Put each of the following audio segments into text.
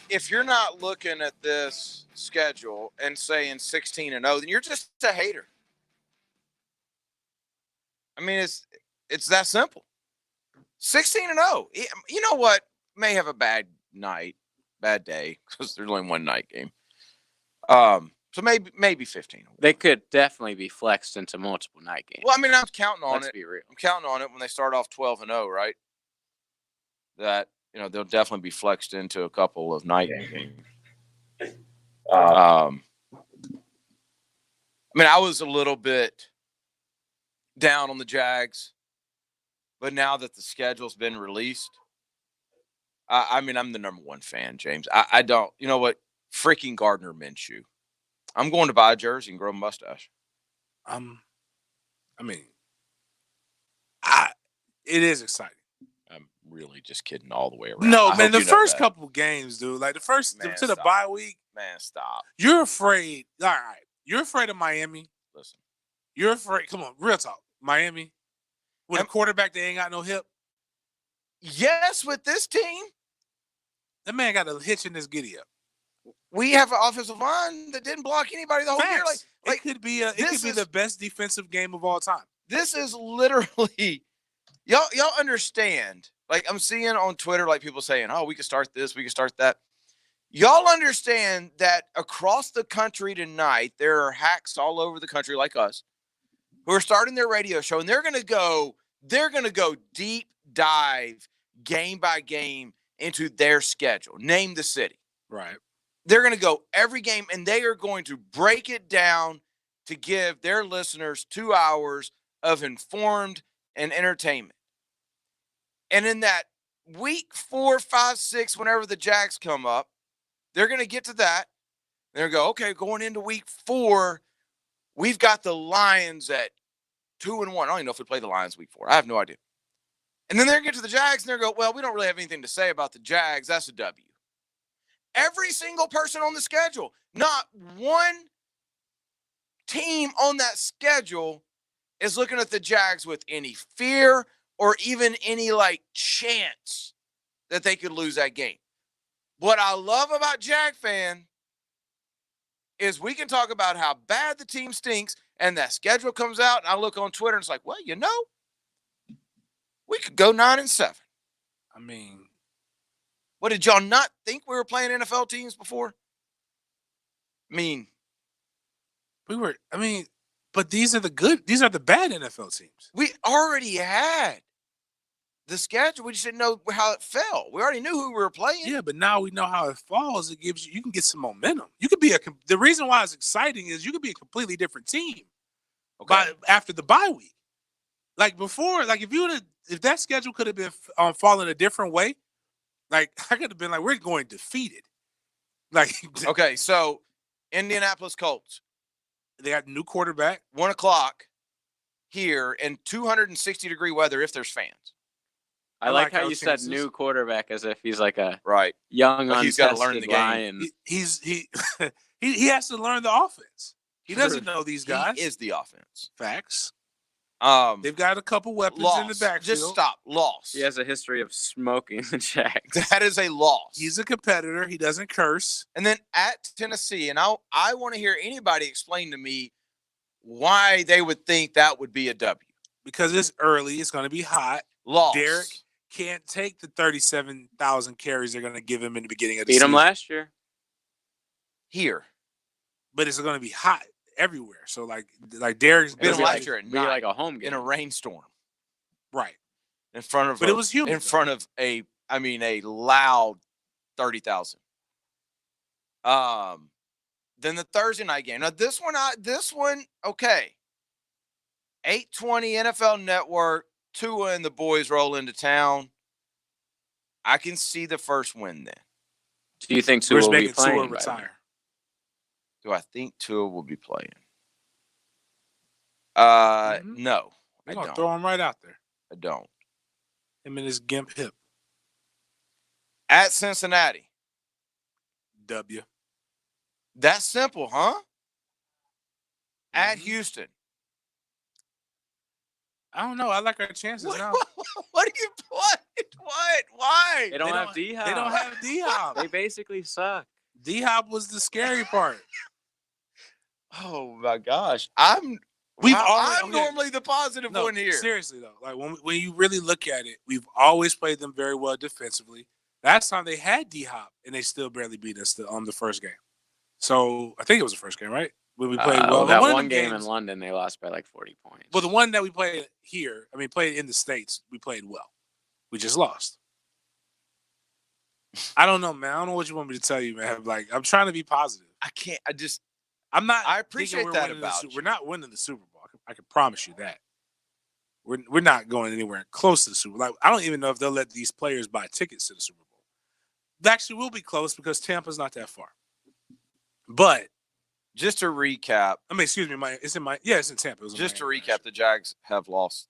if you're not looking at this schedule and saying 16-0, then you're just a hater. I mean, it's that simple. 16-0. You know what? May have a bad night, bad day, because there's only one night game. So maybe 15. They could definitely be flexed into multiple night games. Well, I mean, I'm counting on it. Let's be real. I'm counting on it when they start off 12-0, right? That they'll definitely be flexed into a couple of night games. I mean, I was a little bit down on the Jags, but now that the schedule's been released, I mean, I'm the number one fan, James. I don't, you know what? Freaking Gardner Minshew. I'm going to buy a jersey and grow a mustache. I mean, it is exciting. I'm really just kidding all the way around. No, man, the first couple games, dude, like the first to the bye week. Man, stop. You're afraid. All right. You're afraid of Miami. Listen. You're afraid. Come on, real talk. Miami with a quarterback that ain't got no hip. Yes, with this team. That man got a hitch in his giddy up. We have an offensive line that didn't block anybody the whole year. Like it could be the best defensive game of all time. This is literally y'all understand. Like I'm seeing on Twitter, like people saying, "Oh, we can start this, we can start that." Y'all understand that across the country tonight, there are hacks all over the country like us who are starting their radio show, and they're gonna go deep dive game by game into their schedule. Name the city. Right. They're going to go every game, and they are going to break it down to give their listeners 2 hours of informed and entertainment. And in that week 4, 5, 6, whenever the Jags come up, they're going to get to that. They're going to go, okay, going into week 4, we've got the Lions at 2-1. I don't even know if we play the Lions week 4. I have no idea. And then they're going to get to the Jags, and they're going, well, we don't really have anything to say about the Jags. That's a W. Every single person on the schedule, not one team on that schedule is looking at the Jags with any fear or even any chance that they could lose that game. What I love about Jag fan is we can talk about how bad the team stinks and that schedule comes out and I look on Twitter and it's like, well, we could go 9-7. I mean, what, did y'all not think we were playing NFL teams before? I mean, but these are the bad NFL teams. We already had the schedule. We just didn't know how it fell. We already knew who we were playing. Yeah, but now we know how it falls. It gives you can get some momentum. You could be the reason why it's exciting is you could be a completely different team after the bye week. Like before, if that schedule could have been falling a different way, I could have been we're going defeated. Okay, so Indianapolis Colts. They got a new quarterback. 1:00 here in 260-degree weather if the's fans. I like how you said new quarterback as if he's like a he's young, untested got to learn the game. lion. He has to learn the offense. He doesn't know these guys. He is the offense. Facts. They've got a couple weapons in the backfield. Just stop. Loss. He has a history of smoking the Jags. That is a loss. He's a competitor. He doesn't curse. And then at Tennessee, and I want to hear anybody explain to me why they would think that would be a W. Because it's early. It's going to be hot. Loss. Derek can't take the 37,000 carries they're going to give him in the beginning of the season. Beat him last year. Here. But it's going to be hot everywhere. So Derek's been last year at night, like a home game in a rainstorm, right? In front of, but it was humid. In front of a loud 30,000. Then the Thursday night game. Now this one, okay. 8:20 NFL Network. Tua and the boys roll into town. I can see the first win then. Do you think Tua will be playing? Tua retire? Do I think Tua will be playing? No. They're going to throw him right out there. I don't. Him and his gimp hip. At Cincinnati. W. That's simple, huh? At Houston. I don't know. I like our chances now. What do you what? What? Why? They don't have D-Hop. They don't have D-Hop. They basically suck. D-Hop was the scary part. Oh my gosh. I'm normally the positive one here. Seriously though, like when you really look at it, we've always played them very well defensively. Last time they had D-Hop and they still barely beat us the first game. So I think it was the first game, right? When we played well. That one game in London, they lost by like 40 points. Well, the one that we played here, played in the States, we played well. We just lost. I don't know, man. I don't know what you want me to tell you, man. Like, I'm trying to be positive. I can't. I'm not. I appreciate that about you. We're not winning the Super Bowl. I can promise you that. We're not going anywhere close to the Super Bowl. Like, I don't even know if they'll let these players buy tickets to the Super Bowl. Actually, we'll be close because Tampa's not that far. But just to recap, excuse me, it's in Tampa. Just to recap, the Jags have lost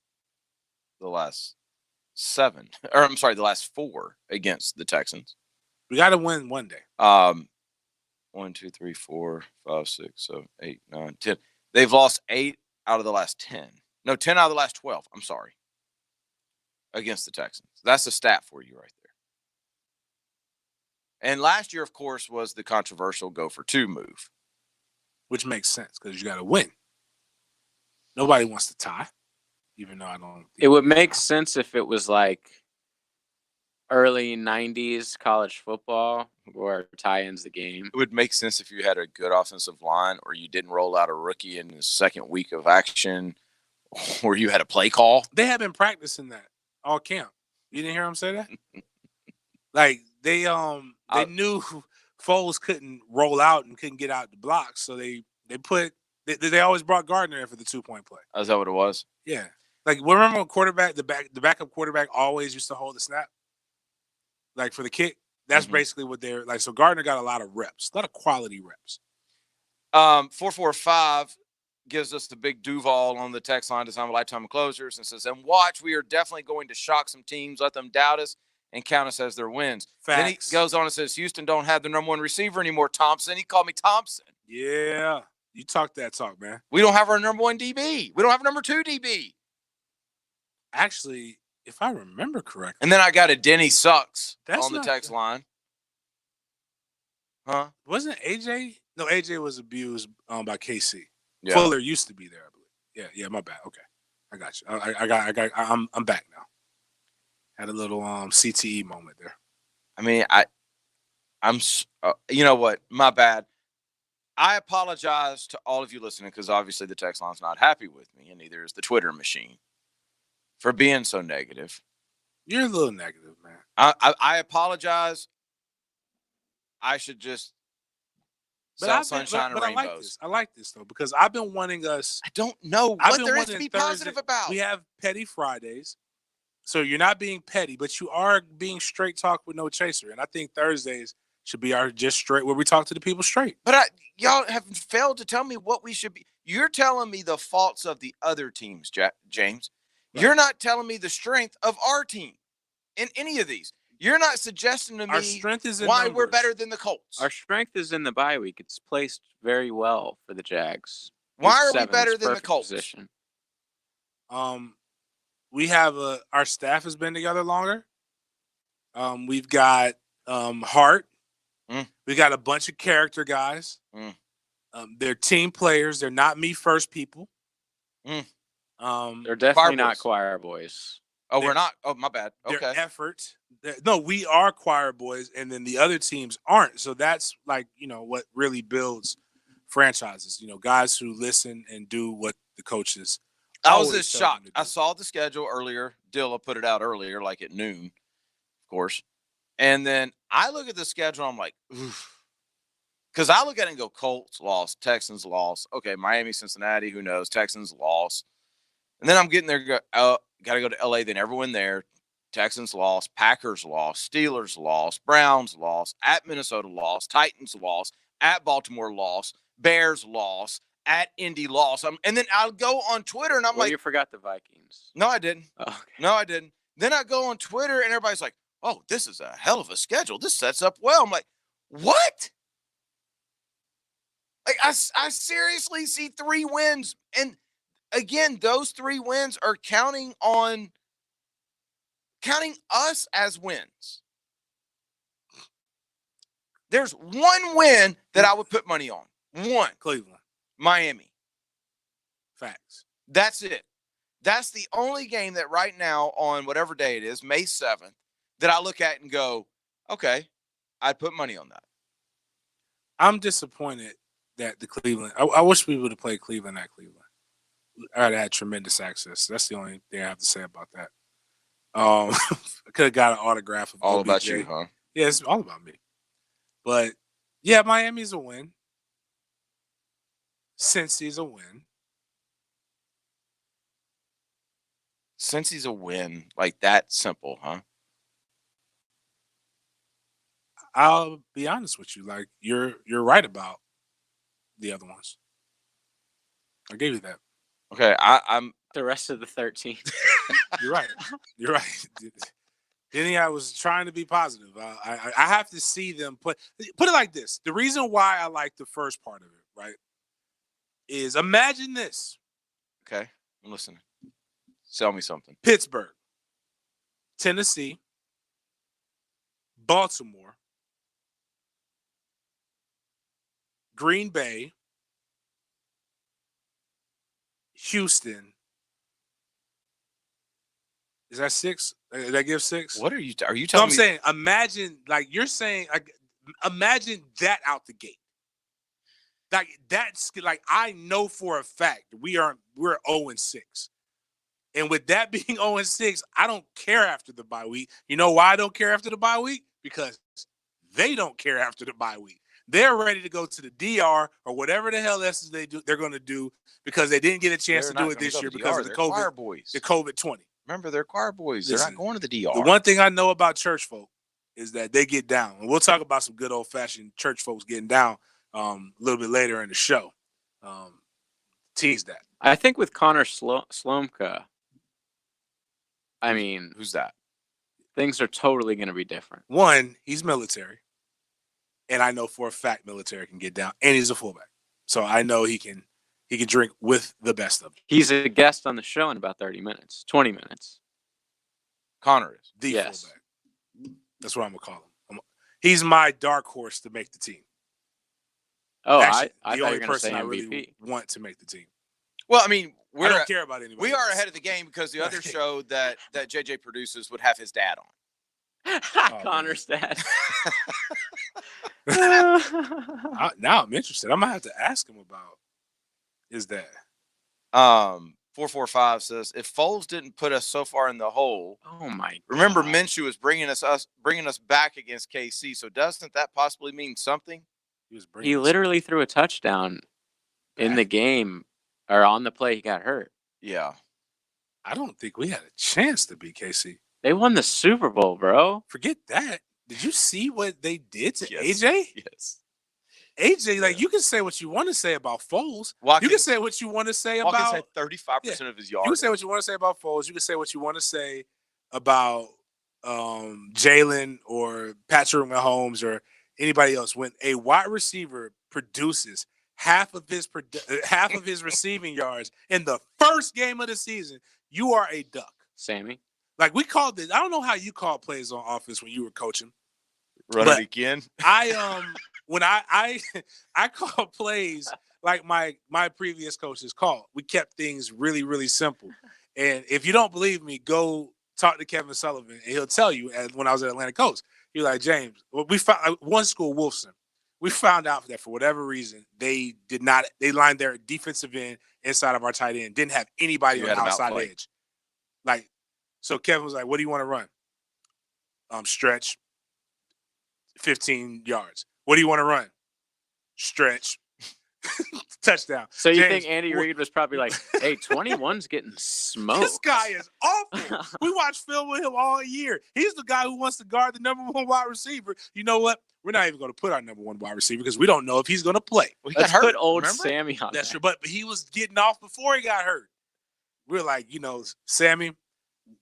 the last 4 against the Texans. We got to win one day. 1, 2, 3, 4, 5, 6, 7, 8, 9, 10. They've lost 8 out of the last 10. No, 10 out of the last 12. I'm sorry. Against the Texans. That's a stat for you right there. And last year, of course, was the controversial go for 2 move. Which makes sense because you got to win. Nobody wants to tie, even though I don't. It would make sense if it was like early 90s college football where tie ends the game. It would make sense if you had a good offensive line or you didn't roll out a rookie in the second week of action or you had a play call. They have been practicing that all camp. You didn't hear him say that? Like they knew Foles couldn't roll out and couldn't get out the blocks, so they always brought Gardner in for the 2-point play. Is that what it was? Yeah. Like remember when the backup quarterback always used to hold the snap? Like for the kick? That's basically what they're like. So Gardner got a lot of reps, a lot of quality reps. 445 gives us the big Duval on the text line, design a lifetime of closers, and says, and watch, we are definitely going to shock some teams, let them doubt us, and count us as their wins. Facts. Then he goes on and says, Houston don't have the number 1 receiver anymore, Thompson. He called me Thompson. Yeah. You talk that talk, man. We don't have our number 1 DB. We don't have a number 2 DB. Actually, if I remember correctly. And then I got a Denny sucks on the text line. Huh? Wasn't AJ? No, AJ was abused by KC. Yeah. Fuller used to be there, I believe. Yeah, my bad. Okay. I got you. I'm back now. Had a little CTE moment there. I mean, I'm you know what? My bad. I apologize to all of you listening because obviously the text line's not happy with me, and neither is the Twitter machine for being so negative. You're a little negative, man. I apologize. I should just sell sunshine and rainbows. I like this though because I've been wanting us. I don't know what there is to be positive about. We have Petty Fridays. So you're not being petty, but you are being straight talk with no chaser. And I think Thursdays should be our just straight where we talk to the people straight. But y'all have failed to tell me what we should be. You're telling me the faults of the other teams, James. Right. You're not telling me the strength of our team in any of these. You're not suggesting to me our strength is in why numbers. We're better than the Colts. Our strength is in the bye week. It's placed very well for the Jags. Why are we better than the Colts? Position. We have our staff has been together longer. We've got Hart. We got a bunch of character guys. They're team players. They're not me first people. They're definitely not choir boys. Oh, we're not. Oh, my bad. Okay. Their effort. No, we are choir boys, and then the other teams aren't. So that's like what really builds franchises. Guys who listen and do what the coaches. I was just shocked. I saw the schedule earlier. Dilla put it out earlier, like at noon, of course. And then I look at the schedule. I'm like, oof. Because I look at it and go, Colts lost, Texans lost. Okay, Miami, Cincinnati, who knows? Texans lost. And then I'm getting there, got to go to L.A., then everyone there. Texans lost, Packers lost, Steelers lost, Browns lost, at Minnesota lost, Titans lost, at Baltimore lost, Bears lost. At Indy loss. And then I'll go on Twitter and I'm like, you forgot the Vikings. No, I didn't. Oh, okay. No, I didn't. Then I go on Twitter and everybody's like, oh, this is a hell of a schedule. This sets up well. I'm like, what? Like, I seriously see 3 wins. And again, those 3 wins are counting us as wins. There's one win that I would put money on. One. Cleveland. Miami. Facts. That's it. That's the only game that right now on whatever day it is, May 7th, that I look at and go, okay, I'd put money on that. I'm disappointed that the Cleveland. I wish we would have played Cleveland at Cleveland. I'd had tremendous access. That's the only thing I have to say about that. I could have got an autograph of All OBJ. about you, huh? Yeah, it's all about me. But yeah, Miami's a win. Cincy's a win. Cincy's a win, like that simple, huh? I'll be honest with you. Like you're right about the other ones. I gave you that. Okay, I'm The rest of the 13. You're right. You're right. Denny, I was trying to be positive. I have to see them put it like this. The reason why I like the first part of it, right, is imagine this. okay. I'm listening. Sell me something. Pittsburgh, Tennessee, Baltimore, Green Bay, Houston. Is that 6? Did I give 6? What are you No, telling I'm me? saying imagine, like you're saying, like imagine that out the gate. Like that's like I know for a fact we're 0-6. And with that being 0-6, I don't care after the bye week. You know why I don't care after the bye week? Because they don't care after the bye week. They're ready to go to the DR or whatever the hell else they're going to do because they didn't get a chance They're to do not it gonna this go year to because DR. of the They're choir COVID, boys. the COVID-20. Remember, they're choir boys. Listen, They're not going to the DR. The one thing I know about church folk is that they get down. And we'll talk about some good old-fashioned church folks getting down a little bit later in the show. Tease that. I think with Connor Slomka, I mean, Who's that? things are totally going to be different. One, he's military. And I know for a fact military can get down. And he's a fullback. So I know he can drink with the best of them. He's a guest on the show in about 30 minutes, 20 minutes. Connor is. The Yes. fullback. That's what I'm going to call him. He's my dark horse to make the team. Oh, Actually, I the thought you only were going to say person I MVP. really want to make the team. Well, I mean, I don't care about anybody. we are else. ahead of the game because the other show that JJ produces would have his dad on. Connor's dad. Now I'm interested. I'm going to have to ask him about his dad. 445 says, if Foles didn't put us so far in the hole, Oh my! remember God. Minshew is bringing us back against KC. So doesn't that possibly mean something? He literally threw a touchdown in the game or on the play. He got hurt. Yeah. I don't think we had a chance to beat KC. They won the Super Bowl, bro. Forget that. Did you see what they did to Yes. AJ? Yes. AJ, like, you can say what you want to say about Foles. Watkins, You can say what you want to say Watkins about. had 35% of his yards. You can say what you want to say about Foles. You can say what you want to say about Jalen or Patrick Mahomes or anybody else. When a wide receiver produces half of his receiving yards in the first game of the season, you are a duck. Sammy. Like we called this. I don't know how you call plays on offense when you were coaching. Run but it again. When I call plays like my previous coaches called. We kept things really, really simple. And if you don't believe me, go talk to Kevin Sullivan, and he'll tell you. When I was at Atlantic Coast, he was like, James, we found one school, Wolfson. We found out that for whatever reason, they lined their defensive end inside of our tight end, didn't have anybody on the outside edge. Like, so Kevin was like, what do you want to run? Stretch, 15 yards. What do you want to run? Stretch. Touchdown. So you James, think Andy Reid was probably like, hey, 21's getting smoked. This guy is awful. We watched film with him all year. He's the guy who wants to guard the number one wide receiver. You know what? We're not even going to put our number one wide receiver because we don't know if he's going to play. Well, Let's put old remember? Sammy on That's that. true. But he was getting off before he got hurt. We're like, Sammy,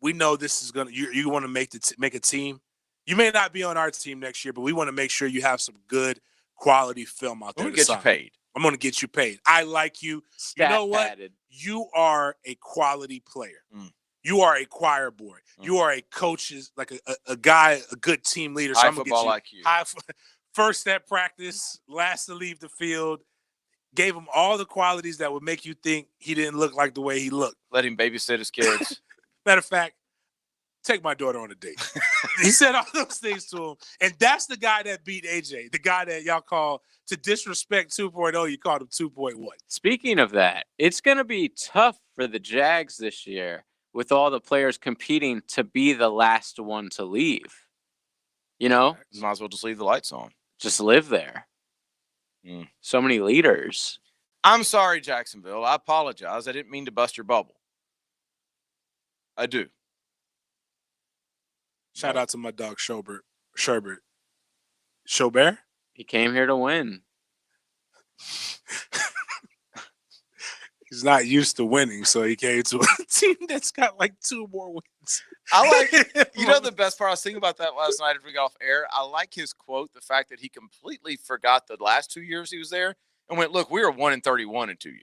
we know this is going to, you want to make a team. You may not be on our team next year, but we want to make sure you have some good quality film out there. We'll get you paid. I'm going to get you paid. I like you. You know what? Stat-padded. You are a quality player. Mm. You are a choir boy. You are a coach's, like a guy, a good team leader. So High I'm going to get football you IQ. first at practice, last to leave the field. Gave him all the qualities that would make you think he didn't look like the way he looked. Let him babysit his kids. Matter of fact, take my daughter on a date. He said all those things to him. And that's the guy that beat AJ, the guy that y'all call, to disrespect 2.0, you called him 2.1. Speaking of that, it's going to be tough for the Jags this year with all the players competing to be the last one to leave. You know, Might as well just leave the lights on. just live there. Mm. So many leaders. I'm sorry, Jacksonville. I apologize. I didn't mean to bust your bubble. I do. Shout out to my dog, Sherbert. Shobert? He came here to win. He's not used to winning, so he came to a team that's got like 2 more wins. I like, you know, the best part, I was thinking about that last night after we got off air. I like his quote, the fact that he completely forgot the last 2 years he was there and went, look, we were 1-31 in 2 years.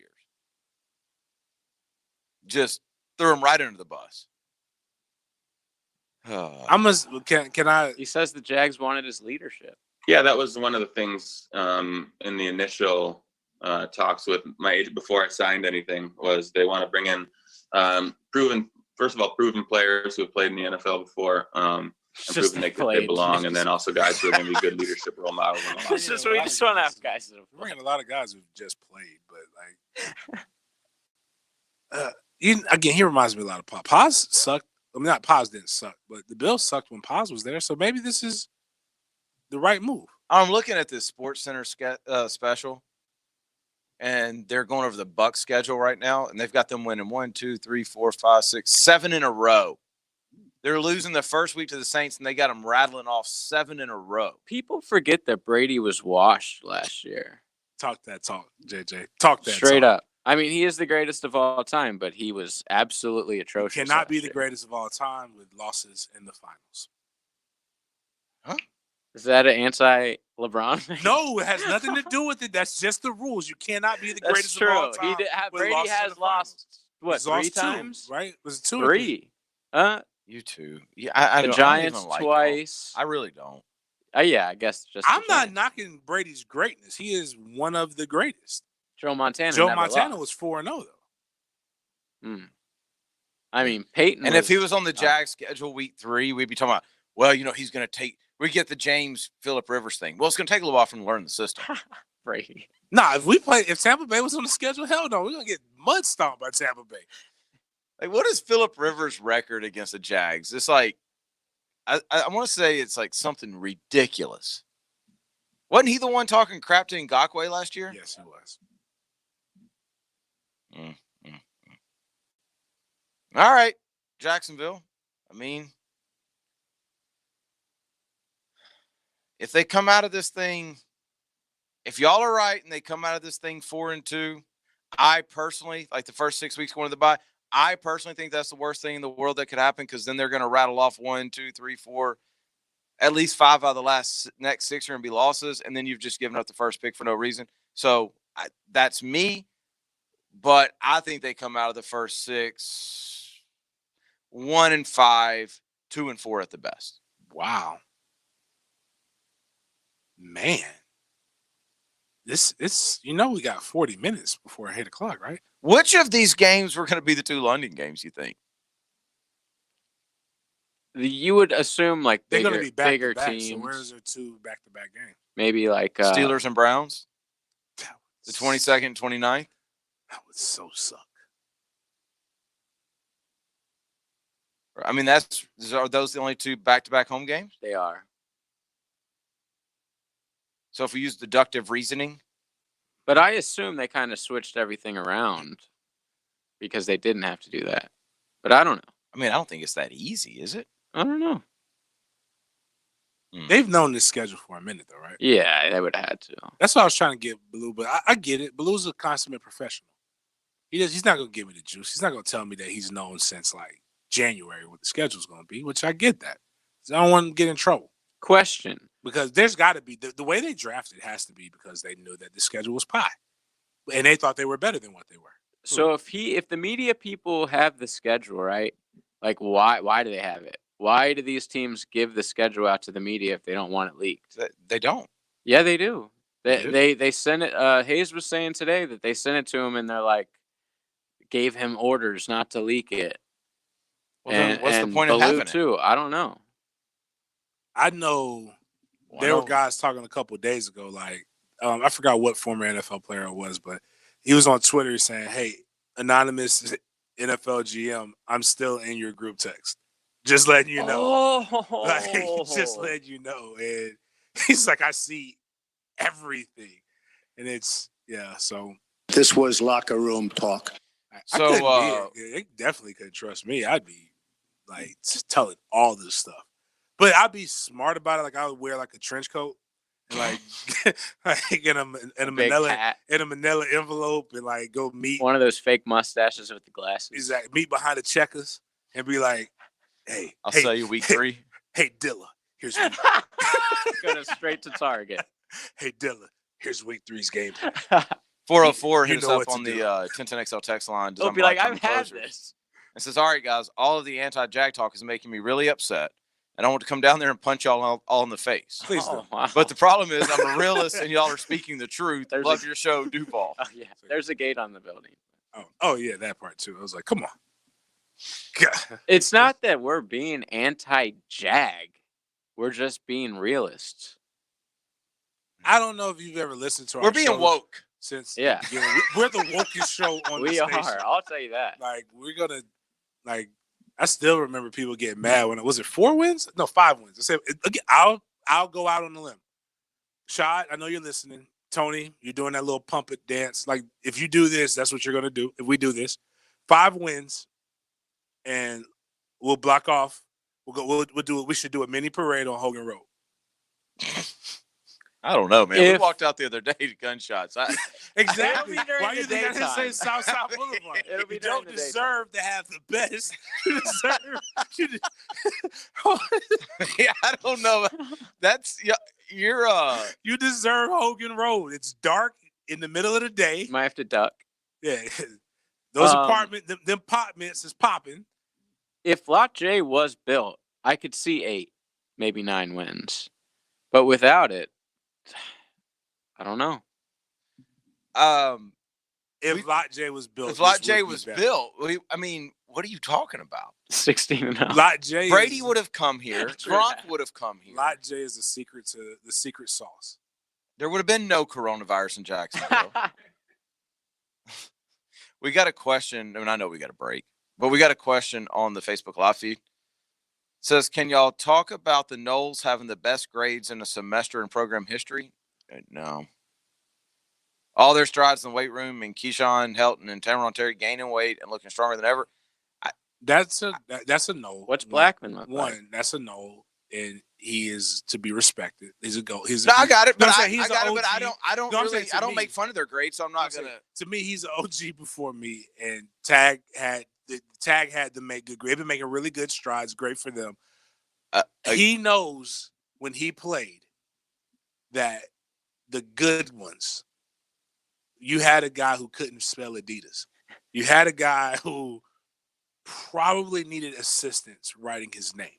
Just threw him right under the bus. Can I? He says the Jags wanted his leadership. Yeah, that was one of the things in the initial talks with my agent before I signed anything was they want to bring in proven players who have played in the NFL before and proven they belong, and then also guys who are going to be good leadership role models. We just want to have guys that have We're getting a lot of guys who've just played, but like, again, he reminds me a lot of Paz. Paz sucked. I mean, not Paz didn't suck, but the Bills sucked when Paz was there. So maybe this is the right move. I'm looking at this Sports Center special, and they're going over the Bucs schedule right now, and they've got them winning 1, 2, 3, 4, 5, 6, 7 in a row. They're losing the first week to the Saints, and they got them rattling off 7 in a row. People forget that Brady was washed last year. Talk that talk, JJ. Talk that Straight talk. up. I mean, he is the greatest of all time, but he was absolutely atrocious. Cannot be last the year. greatest of all time with losses in the finals. Is that an anti-LeBron thing? No, it has nothing to do with it. That's just the rules. You cannot be the That's greatest true. of all time. Brady losses in has the lost, what, He's lost 3 times? 2, right? Was it 2 or 3. You too. Yeah, I The don't, Giants I don't even like twice. y'all. I really don't. Yeah, I guess just. I'm the not Giants. knocking Brady's greatness. He is one of the greatest. Joe Montana. Joe never Montana lost. was 4-0 though. I mean, Peyton. And if he was on the Jags schedule week 3, we'd be talking about, well, you know, he's going to take – we get the James Phillip Rivers thing. Well, it's going to take a little while for him to learn the system. Brady. Nah, if Tampa Bay was on the schedule, hell no, we're gonna get mud stomped by Tampa Bay. Like, what is Phillip Rivers' record against the Jags? It's like I want to say it's like something ridiculous. Wasn't he the one talking crap to Ngakoue last year? Yes, he was. All right, Jacksonville. I mean, if they come out of this thing, if y'all are right and they come out of this thing 4-2, I personally, like the first 6 weeks going to the bye, I personally think that's the worst thing in the world that could happen, because then they're going to rattle off 1, 2, 3, 4, at least 5 out of the next 6 are going to be losses, and then you've just given up the first pick for no reason. So that's me, but I think they come out of the first 6 1-5, 2-4 at the best. Wow. Man. It's we got 40 minutes before 8 o'clock, right? Which of these games were going to be the 2 London games, you think? You would assume like They're bigger, going to be back bigger to back. teams. So where's their 2 back-to-back games? Maybe like Steelers and Browns? The 22nd and 29th? That would so suck. I mean, are those the only 2 back-to-back home games? They are. So if we use deductive reasoning, But I assume they kind of switched everything around because they didn't have to do that. But I don't know. I mean, I don't think it's that easy, is it? I don't know. They've known this schedule for a minute, though, right? Yeah, they would have had to. That's what I was trying to get Blue, but I get it. Blue's a consummate professional. He's not going to give me the juice. He's not going to tell me that he's known since like January what the schedule's going to be, which I get that. I don't want to get in trouble. Question. Because there's got to be the way they drafted has to be because they knew that the schedule was pie. and they thought they were better than what they were. So if the media people have the schedule, right? Like why do they have it? Why do these teams give the schedule out to the media if they don't want it leaked? They don't. Yeah, they do. They do? They sent it. Hayes was saying today that they sent it to him and they're like, gave him orders not to leak it. Well, then what's the point of Baloo having it? too? I don't know. I know there were guys talking a couple of days ago, like I forgot what former NFL player it was, but he was on Twitter saying, "Hey, anonymous NFL GM, I'm still in your group text. Just letting you know." Oh. Like, just letting you know. And he's like, I see everything. And it's, yeah, so. This was locker room talk. They definitely couldn't trust me. I'd be, like, telling all this stuff. But I'd be smart about it. Like, I would wear, like, a trench coat. And, like in a manila envelope and, like, go meet. One of those fake mustaches with the glasses. Exactly. Meet behind the checkers and be like, hey. I'll sell you week 3. Hey, Dilla, here's week. Go straight to Target. Hey, Dilla, here's week 3's game. 404 hit us know up what to on the do. 1010XL text line. He'll be like, I've had this. And says, all right, guys, all of the anti-Jag talk is making me really upset. And I want to come down there and punch y'all all in the face. Please do. Wow. But the problem is I'm a realist and y'all are speaking the truth. Love your show, Duval. Oh, yeah. There's a gate on the building. Oh, yeah, that part too. I was like, come on. God. It's not that we're being anti-Jag. We're just being realists. I don't know if you've ever listened to our We're being show woke. since Yeah. the beginning. We're the wokest show on the We station. are. I'll tell you that. Like, we're going to, like, I still remember people getting mad when was it 4 wins? No, 5 wins. I said, again, I'll go out on the limb. Shad, I know you're listening. Tony, you're doing that little pump it dance. Like, if you do this, that's what you're going to do. If we do this, 5 wins, and we'll block off. We'll do it. We should do a mini parade on Hogan Road. I don't know, man. We walked out the other day to gunshots. Exactly. It'll be during Why do you the think I didn't say daytime. Southside Boulevard? It'll be You during don't the deserve to have the best. You deserve. Yeah, I don't know. That's you're You deserve Hogan Road. It's dark in the middle of the day. You might have to duck. Yeah, those them apartments is popping. If Lot J was built, I could see 8, maybe 9 wins. But without it, I don't know. If Lot J was built, if Lot this J would be was better. built, I mean, what are you talking about? 16-0. Lot J. Brady would have come here. Gronk would have come here. Lot J is the secret to the secret sauce. There would have been no coronavirus in Jacksonville. We got a question. I mean, I know we got a break, but we got a question on the Facebook Live feed. It says, can y'all talk about the Knowles having the best grades in a semester in program history? No. All their strides in the weight room and Keyshawn, Helton, and Tamron Terry gaining weight and looking stronger than ever. That's a no. What's Blackman look like? One, that's a no, and he is to be respected. He's a go. No, I got it, but I he's got an it, but OG. I don't No, I'm really, saying to I don't me- make fun of their grades, so I'm not gonna. To me, he's an OG before me, and Tag had to make good. They've been making really good strides. Great for them. He knows when he played that the good ones. You had a guy who couldn't spell Adidas. You had a guy who probably needed assistance writing his name.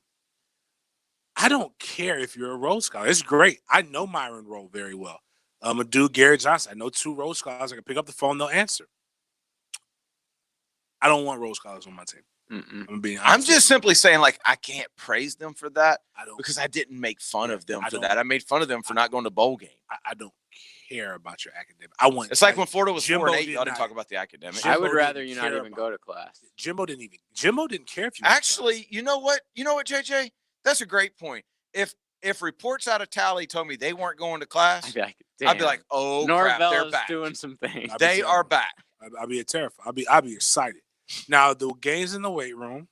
I don't care if you're a Rhodes Scholar. It's great. I know Myron Rowe very well. I'm a dude, Gary Johnson. I know 2 Rhodes Scholars. I can pick up the phone, they'll answer. I don't want Rhodes Scholars on my team. I'm being honest. I'm just simply saying, like, I can't praise them for that I because I didn't make fun of them I for don't- that. I made fun of them for not going to bowl game. I don't care about your academic. I want. It's like when Florida was Jimbo 4-8, did y'all didn't not- talk about the academic. Jimbo I would rather didn't you not care even about go to class. Jimbo didn't care if you Actually, you know what, JJ? That's a great point. If reports out of Tally told me they weren't going to class, I'd be like, oh, crap, they're Norvell's back. doing some things. They are back. I'll be terrified. I'll be excited. Now the games in the weight room.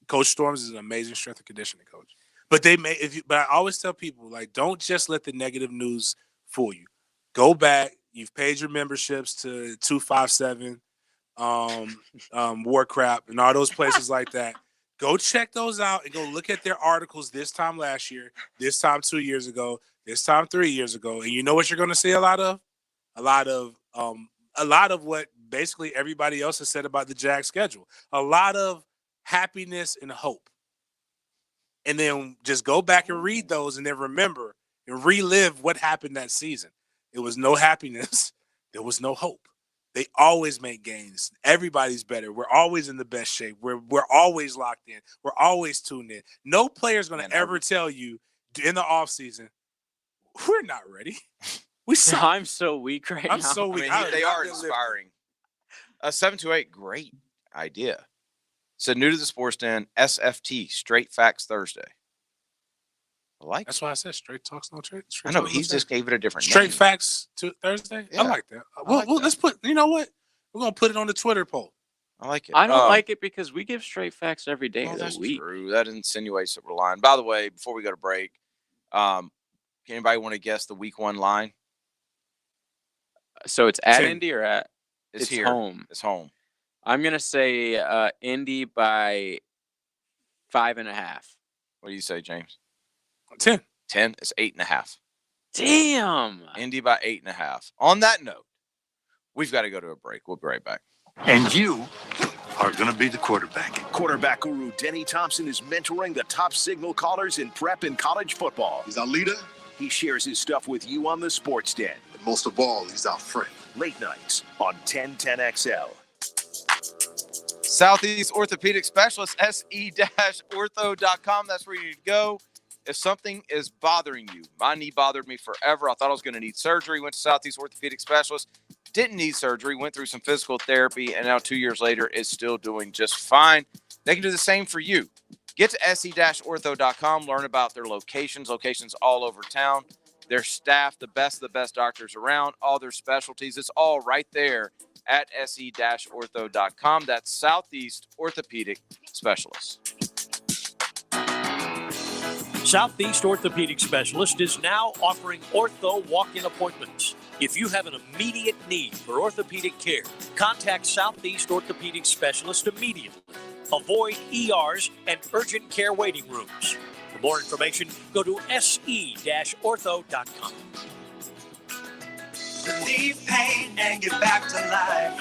Coach Storms is an amazing strength and conditioning coach. But but I always tell people, like, don't just let the negative news fool you. Go back. You've paid your memberships to 257, War Crap, and all those places like that. Go check those out and go look at their articles this time last year, this time 2 years ago, this time 3 years ago. And you know what you're going to see a lot of? A lot of a lot of what basically everybody else has said about the Jags schedule. A lot of happiness and hope. And then just go back and read those and then remember and relive what happened that season. It was no happiness. There was no hope. They always make gains. Everybody's better. We're always in the best shape. We're always locked in. We're always tuned in. No player's going to ever tell you in the offseason, we're not ready. We suck. I'm so weak right now. I'm so weak. I mean, they are inspiring. 728, great idea. So new to the Sports Den, SFT, Straight Facts Thursday. I like That's why I said straight talks, no trade. I know, but he just gave it a different Straight name. Facts to Thursday? Yeah. I like that. like that. Let's put, you know what? We're going to put it on the Twitter poll. I like it. I don't like it because we give straight facts every day Oh, of the that's week. true. That insinuates that we're lying. By the way, before we go to break, can anybody want to guess the week 1 line? So it's at 10. Indy or at It's here. home. It's home. I'm gonna say Indy by 5.5. What do you say, James? 10. 10. It's 8.5. Damn. Indy by 8.5. On that note, we've got to go to a break. We'll be right back. And you are going to be the quarterback. Quarterback guru Denny Thompson is mentoring the top signal callers in prep and college football. He's our leader, He shares his stuff with you on the Sports Den. and most of all, he's our friend. Late nights on 1010XL. Southeast Orthopedic Specialist, se-ortho.com. That's where you need to go. If something is bothering you, my knee bothered me forever. I thought I was going to need surgery. Went to Southeast Orthopedic Specialist. Didn't need surgery. Went through some physical therapy, and now 2 years later is still doing just fine. They can do the same for you. Get to se-ortho.com. Learn about their locations all over town. Their staff, the best of the best doctors around, all their specialties. It's all right there at se-ortho.com. That's Southeast Orthopedic Specialists. Southeast Orthopedic Specialist is now offering ortho walk-in appointments. If you have an immediate need for orthopedic care, contact Southeast Orthopedic Specialist immediately. Avoid ERs and urgent care waiting rooms. For more information, go to se-ortho.com. Relieve pain and get back to life.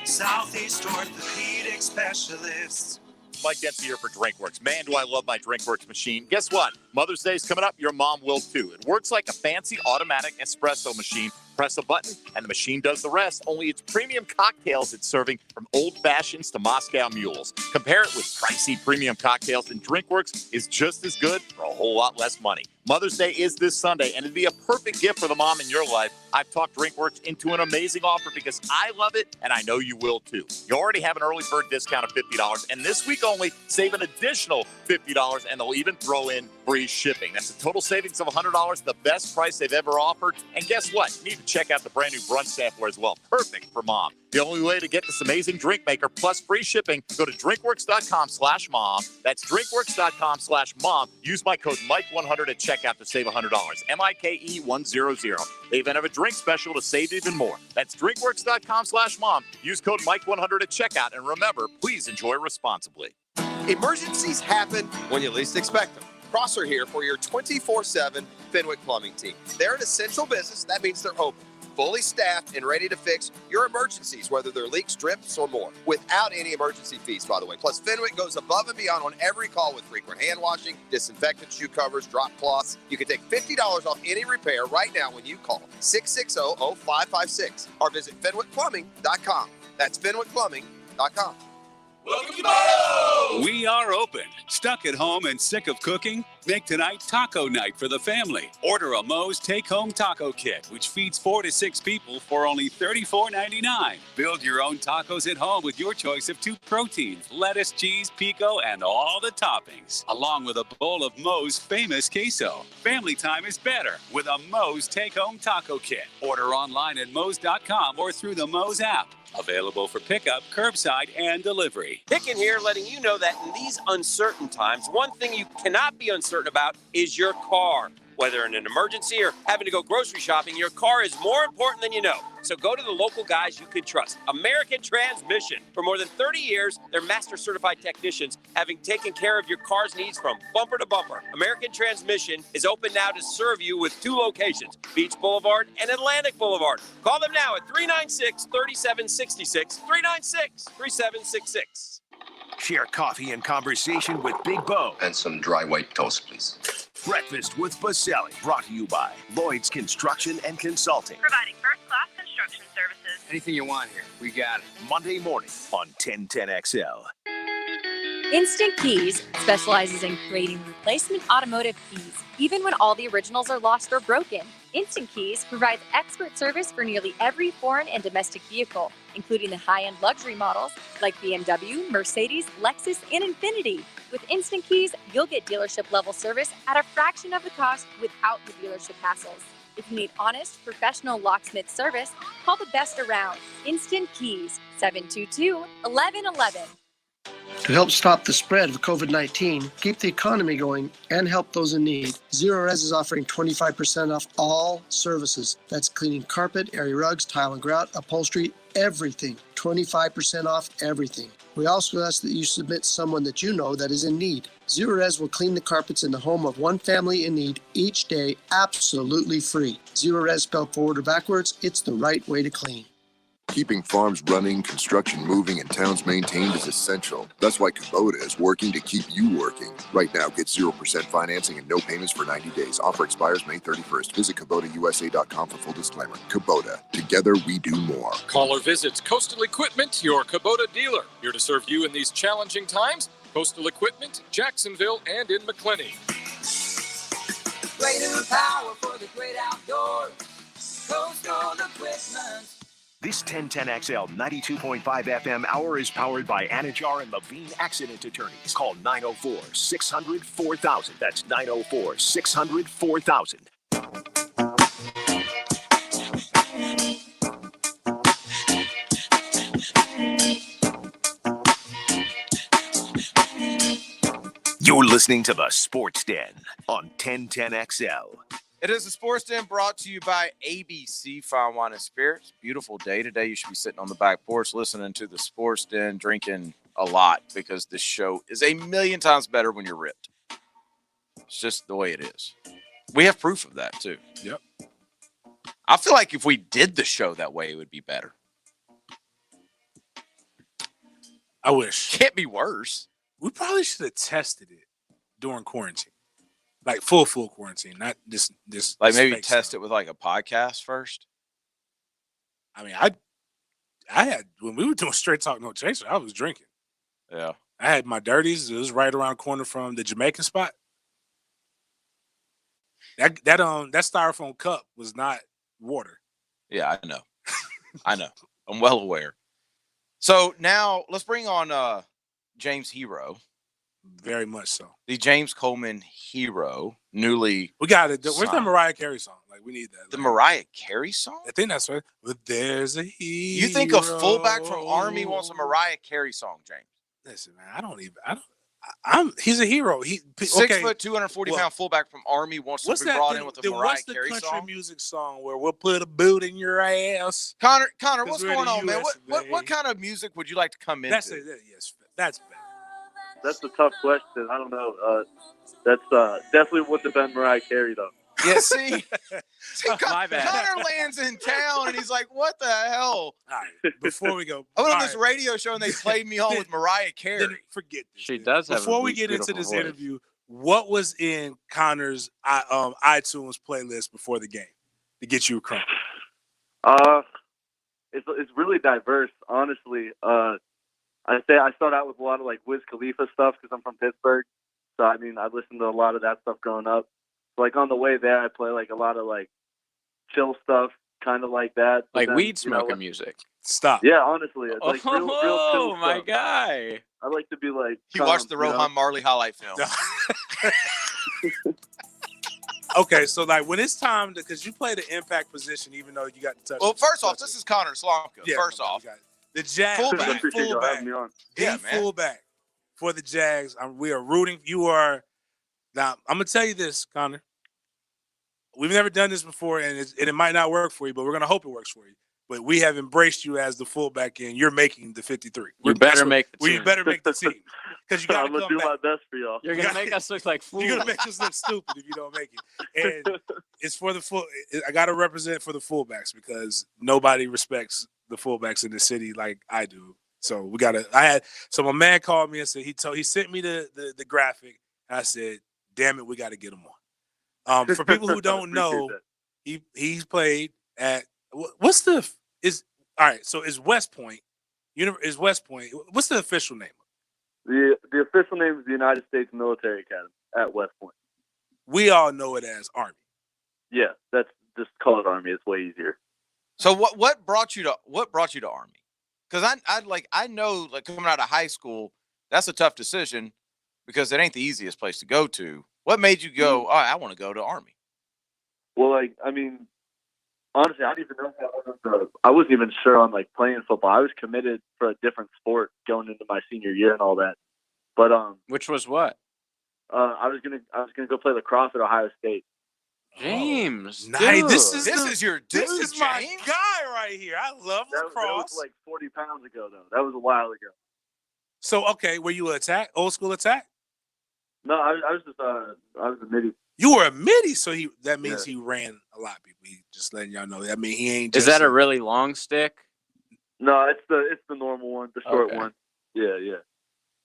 Southeast Orthopedic Specialists. Mike Dempsey here for DrinkWorks. Man, do I love my DrinkWorks machine. Guess what? Mother's Day is coming up. Your mom will too. It works like a fancy automatic espresso machine. Press a button, and the machine does the rest. Only it's premium cocktails it's serving, from old fashions to Moscow mules. Compare it with pricey premium cocktails, and DrinkWorks is just as good for a whole lot less money. Mother's Day is this Sunday, and it'd be a perfect gift for the mom in your life. I've talked DrinkWorks into an amazing offer because I love it, and I know you will too. You already have an early bird discount of $50, and this week only, save an additional $50, and they'll even throw in free shipping. That's a total savings of $100, the best price they've ever offered. And guess what? You need to check out the brand new brunch sampler as well. Perfect for mom. The only way to get this amazing drink maker plus free shipping, go to drinkworks.com/mom. That's drinkworks.com/mom. Use my code Mike100 at checkout to save $100. MIKE100. They even have a drink special to save even more. That's drinkworks.com/mom. Use code Mike100 at checkout. And remember, please enjoy responsibly. Emergencies happen when you least expect them. Crosser here for your 24/7 Fenwick Plumbing team. They're an essential business. That means they're open, fully staffed, and ready to fix your emergencies, whether they're leaks, drips, or more, without any emergency fees, by the way. Plus, Fenwick goes above and beyond on every call with frequent hand washing, disinfectant, shoe covers, drop cloths. You can take $50 off any repair right now when you call 660-0556 or visit FenwickPlumbing.com. That's FenwickPlumbing.com. Welcome to Mo! We are open. Stuck at home and sick of cooking? Make tonight taco night for the family. Order a Moe's take-home taco kit, which feeds 4 to 6 people for only $34.99. Build your own tacos at home with your choice of 2 proteins, lettuce, cheese, pico, and all the toppings, along with a bowl of Moe's famous queso. Family time is better with a Moe's take-home taco kit. Order online at Moe's.com or through the Moe's app. Available for pickup, curbside, and delivery. Pickin' here, letting you know that in these uncertain times, one thing you cannot be uncertain about is your car. Whether in an emergency or having to go grocery shopping, your car is more important than you know. So go to the local guys you can trust. American Transmission. For more than 30 years, they're master certified technicians, having taken care of your car's needs from bumper to bumper. American Transmission is open now to serve you with 2 locations, Beach Boulevard and Atlantic Boulevard. Call them now at 396-3766, 396-3766. Share coffee and conversation with Big Bo. And some dry white toast, please. Breakfast with Baselli, brought to you by Lloyd's Construction and Consulting. Providing first-class construction services. Anything you want here, we got it. Monday morning on 1010XL. Instant Keys specializes in creating replacement automotive keys, even when all the originals are lost or broken. Instant Keys provides expert service for nearly every foreign and domestic vehicle, including the high-end luxury models like BMW, Mercedes, Lexus, and Infiniti. With Instant Keys, you'll get dealership-level service at a fraction of the cost without the dealership hassles. If you need honest, professional locksmith service, call the best around. Instant Keys, 722-1111. To help stop the spread of COVID-19, keep the economy going, and help those in need, Zero Res is offering 25% off all services. That's cleaning carpet, area rugs, tile and grout, upholstery, everything. 25% off everything. We also ask that you submit someone that you know that is in need. Zero Res will clean the carpets in the home of one family in need each day, absolutely free. Zero Res spelled forward or backwards, it's the right way to clean. Keeping farms running, construction moving, and towns maintained is essential. That's why Kubota is working to keep you working. Right now, get 0% financing and no payments for 90 days. Offer expires May 31st. Visit KubotaUSA.com for full disclaimer. Kubota. Together, we do more. Caller visits Coastal Equipment, your Kubota dealer. Here to serve you in these challenging times. Coastal Equipment, Jacksonville, and in McClenny. Greater power for the great outdoors. Coastal Equipment. This 1010XL 92.5 FM hour is powered by Anajar and Levine Accident Attorneys. Call 904-600-4000. That's 904-600-4000. You're listening to the Sports Den on 1010XL. It is the Sports Den brought to you by ABC Fine Wine and Spirits. Beautiful day today. You should be sitting on the back porch listening to the Sports Den, drinking a lot because this show is a million times better when you're ripped. It's just the way it is. We have proof of that, too. Yep. I feel like if we did the show that way, it would be better. I wish. Can't be worse. We probably should have tested it during quarantine. Like full quarantine, not this. Like maybe test it with like a podcast first. I mean, I had when we were doing Straight Talk No Chaser, I was drinking. Yeah, I had my dirties. It was right around the corner from the Jamaican spot. That styrofoam cup was not water. Yeah, I know. I know. I'm well aware. So now let's bring on James Hero. Very much so. The James Coleman Hero, newly. We got it. Where's the Mariah Carey song? Like, we need that. The Mariah Carey song? I think that's right. But there's a hero. You think a fullback from Army wants a Mariah Carey song, James? Listen, man, he's a hero. 6 foot, 240-pound fullback from Army wants to be brought in with a Mariah Carey song. What's the country music song where we'll put a boot in your ass? Connor, what's going on, man? What kind of music would you like to come into? Yes, that's better. That's a tough question. I don't know. That's definitely wouldn't have been Mariah Carey, though. Yeah, see my bad. Connor lands in town, and he's like, what the hell? All right, before we go. I went on this radio show, and they played me on with Mariah Carey. Forget this. She does have Before we get into this interview, what was in Connor's iTunes playlist before the game to get you a crumb? It's really diverse, honestly. I start out with a lot of like Wiz Khalifa stuff because I'm from Pittsburgh. So I mean, I listened to a lot of that stuff growing up. So, like on the way there, I play like a lot of like chill stuff, kind of like that. But like then, weed smoking music. Stop. Yeah, honestly, it's like real chill Oh my stuff. guy! I like to be like. You watched the Rohan Marley highlight film. Okay, so like when it's time because you play the impact position, even though you got to touch. Well, first off, this is Connor Slomka. Yeah, first off. The Jags, fullback for the Jags. We are rooting. You are now. I'm gonna tell you this, Connor. we've never done this before, and it might not work for you, but we're gonna hope it works for you. But we have embraced you as the fullback, and you're making the 53. You better make the team. You better make the team because you got to I'm gonna come do back. my best for y'all. You're gonna make us look like fools. You're gonna make us look stupid if you don't make it. And it's for the full. I got to represent for the fullbacks because nobody respects the fullbacks in the city like I do. So we gotta. So my man called me and said he sent me the graphic. I said, "Damn it, we got to get him on." For people who don't know, he's played at what's the is all right. So is West Point? Is West Point? What's the official name? The official name is the United States Military Academy at West Point. We all know it as Army. Yeah, that's just call it Army. It's way easier. So what brought you to Army? Because I know coming out of high school, that's a tough decision because it ain't the easiest place to go to. What made you go? Oh, I want to go to Army. Well, honestly, I didn't even know I wasn't even sure on playing football. I was committed for a different sport going into my senior year and all that. But which was what? I was gonna go play lacrosse at Ohio State. James, nice. dude. This is my James. guy right here. I love That lacrosse. was 40 pounds ago, though. That was a while ago. So okay, were you old school attack? No, I was a midi. You were a midi, so that means he ran a lot. People, he just letting y'all know. I mean, he ain't. Is that a really long stick? No, it's the normal one, the short one. Yeah.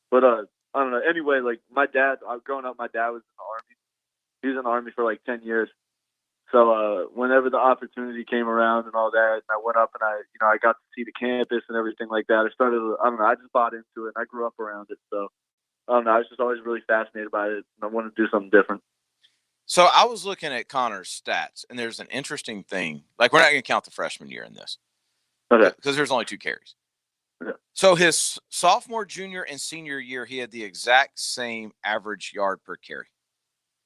But I don't know. Anyway, my dad, growing up, my dad was in the Army. He was in the Army for 10 years. So whenever the opportunity came around and all that, and I went up and I got to see the campus and everything like that. I just bought into it and I grew up around it. So I don't know. I was just always really fascinated by it and I wanted to do something different. So I was looking at Connor's stats, and there's an interesting thing. We're not going to count the freshman year in this. Okay. Because there's only 2 carries. Yeah. So his sophomore, junior, and senior year, he had the exact same average yard per carry.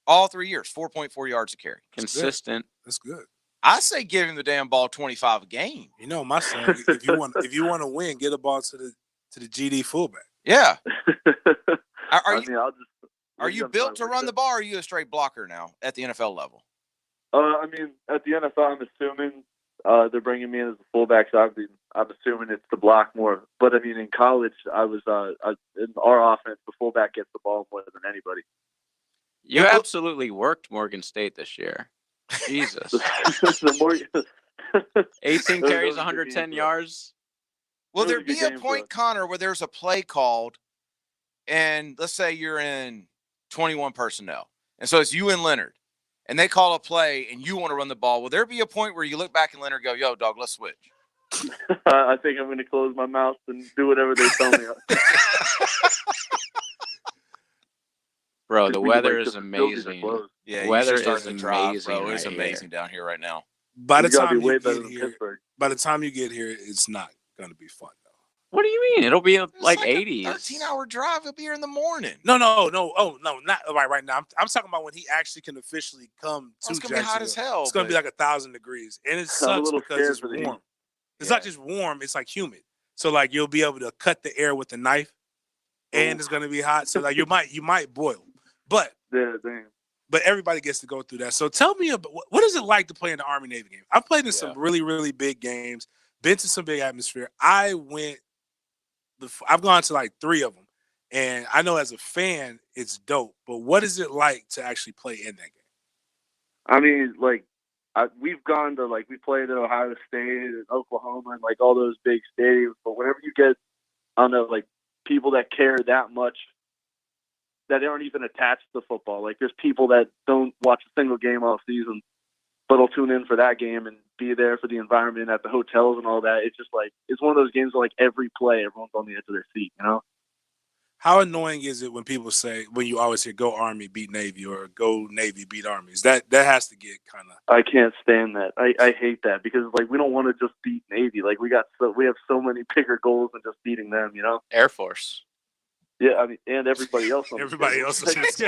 All 3 years, 4.4 yards a carry. Consistent. That's good. I say give him the damn ball 25 a game. You know, my son, if you want to win, get a ball to the GD fullback. Yeah. I'll Are you built to run the ball, or are you a straight blocker now at the NFL level? At the NFL, I'm assuming they're bringing me in as a fullback, so I'm assuming it's to block more. But in college, I was in our offense, the fullback gets the ball more than anybody. You absolutely worked Morgan State this year. Jesus. 18 carries, 110 yards. Will there be a point, Connor, where there's a play called, and let's say you're in 21 personnel, and so it's you and Leonard, and they call a play, and you want to run the ball? Will there be a point where you look back and Leonard go, "Yo, dog, let's switch"? I think I'm going to close my mouth and do whatever they tell me. Bro, the weather is amazing. Yeah, the weather is amazing. Bro. It's amazing down here right now. By the time you get here, it's not going to be fun. What do you mean? It'll be 80s. 13-hour drive. It'll be here in the morning. No. Oh, no, not right now. I'm talking about when he actually can officially come to It's going to be hot as hell. It's going to be 1,000 degrees. And it sucks because it's warm. It's not just warm. It's humid. So you'll be able to cut the air with a knife and it's going to be hot. So you might boil. But but everybody gets to go through that. So tell me about what is it like to play in the Army Navy game? I've played in some really, really big games, been to some big atmosphere. I've gone to 3 of them, and I know as a fan it's dope. But what is it like to actually play in that game? We've gone to we played at Ohio State and Oklahoma and all those big stadiums. But whenever you get, I don't know, people that care that much, that aren't even attached to football. There's people that don't watch a single game all season, but will tune in for that game and be there for the environment at the hotels and all that. It's just it's one of those games where every play, everyone's on the edge of their seat, you know? How annoying is it when people say, when you always hear go Army, beat Navy, or go Navy, beat Army? That has to get kind of... I can't stand that. I hate that because we don't want to just beat Navy. We have so many bigger goals than just beating them, you know? Air Force. Yeah, and everybody else. Everybody else. It's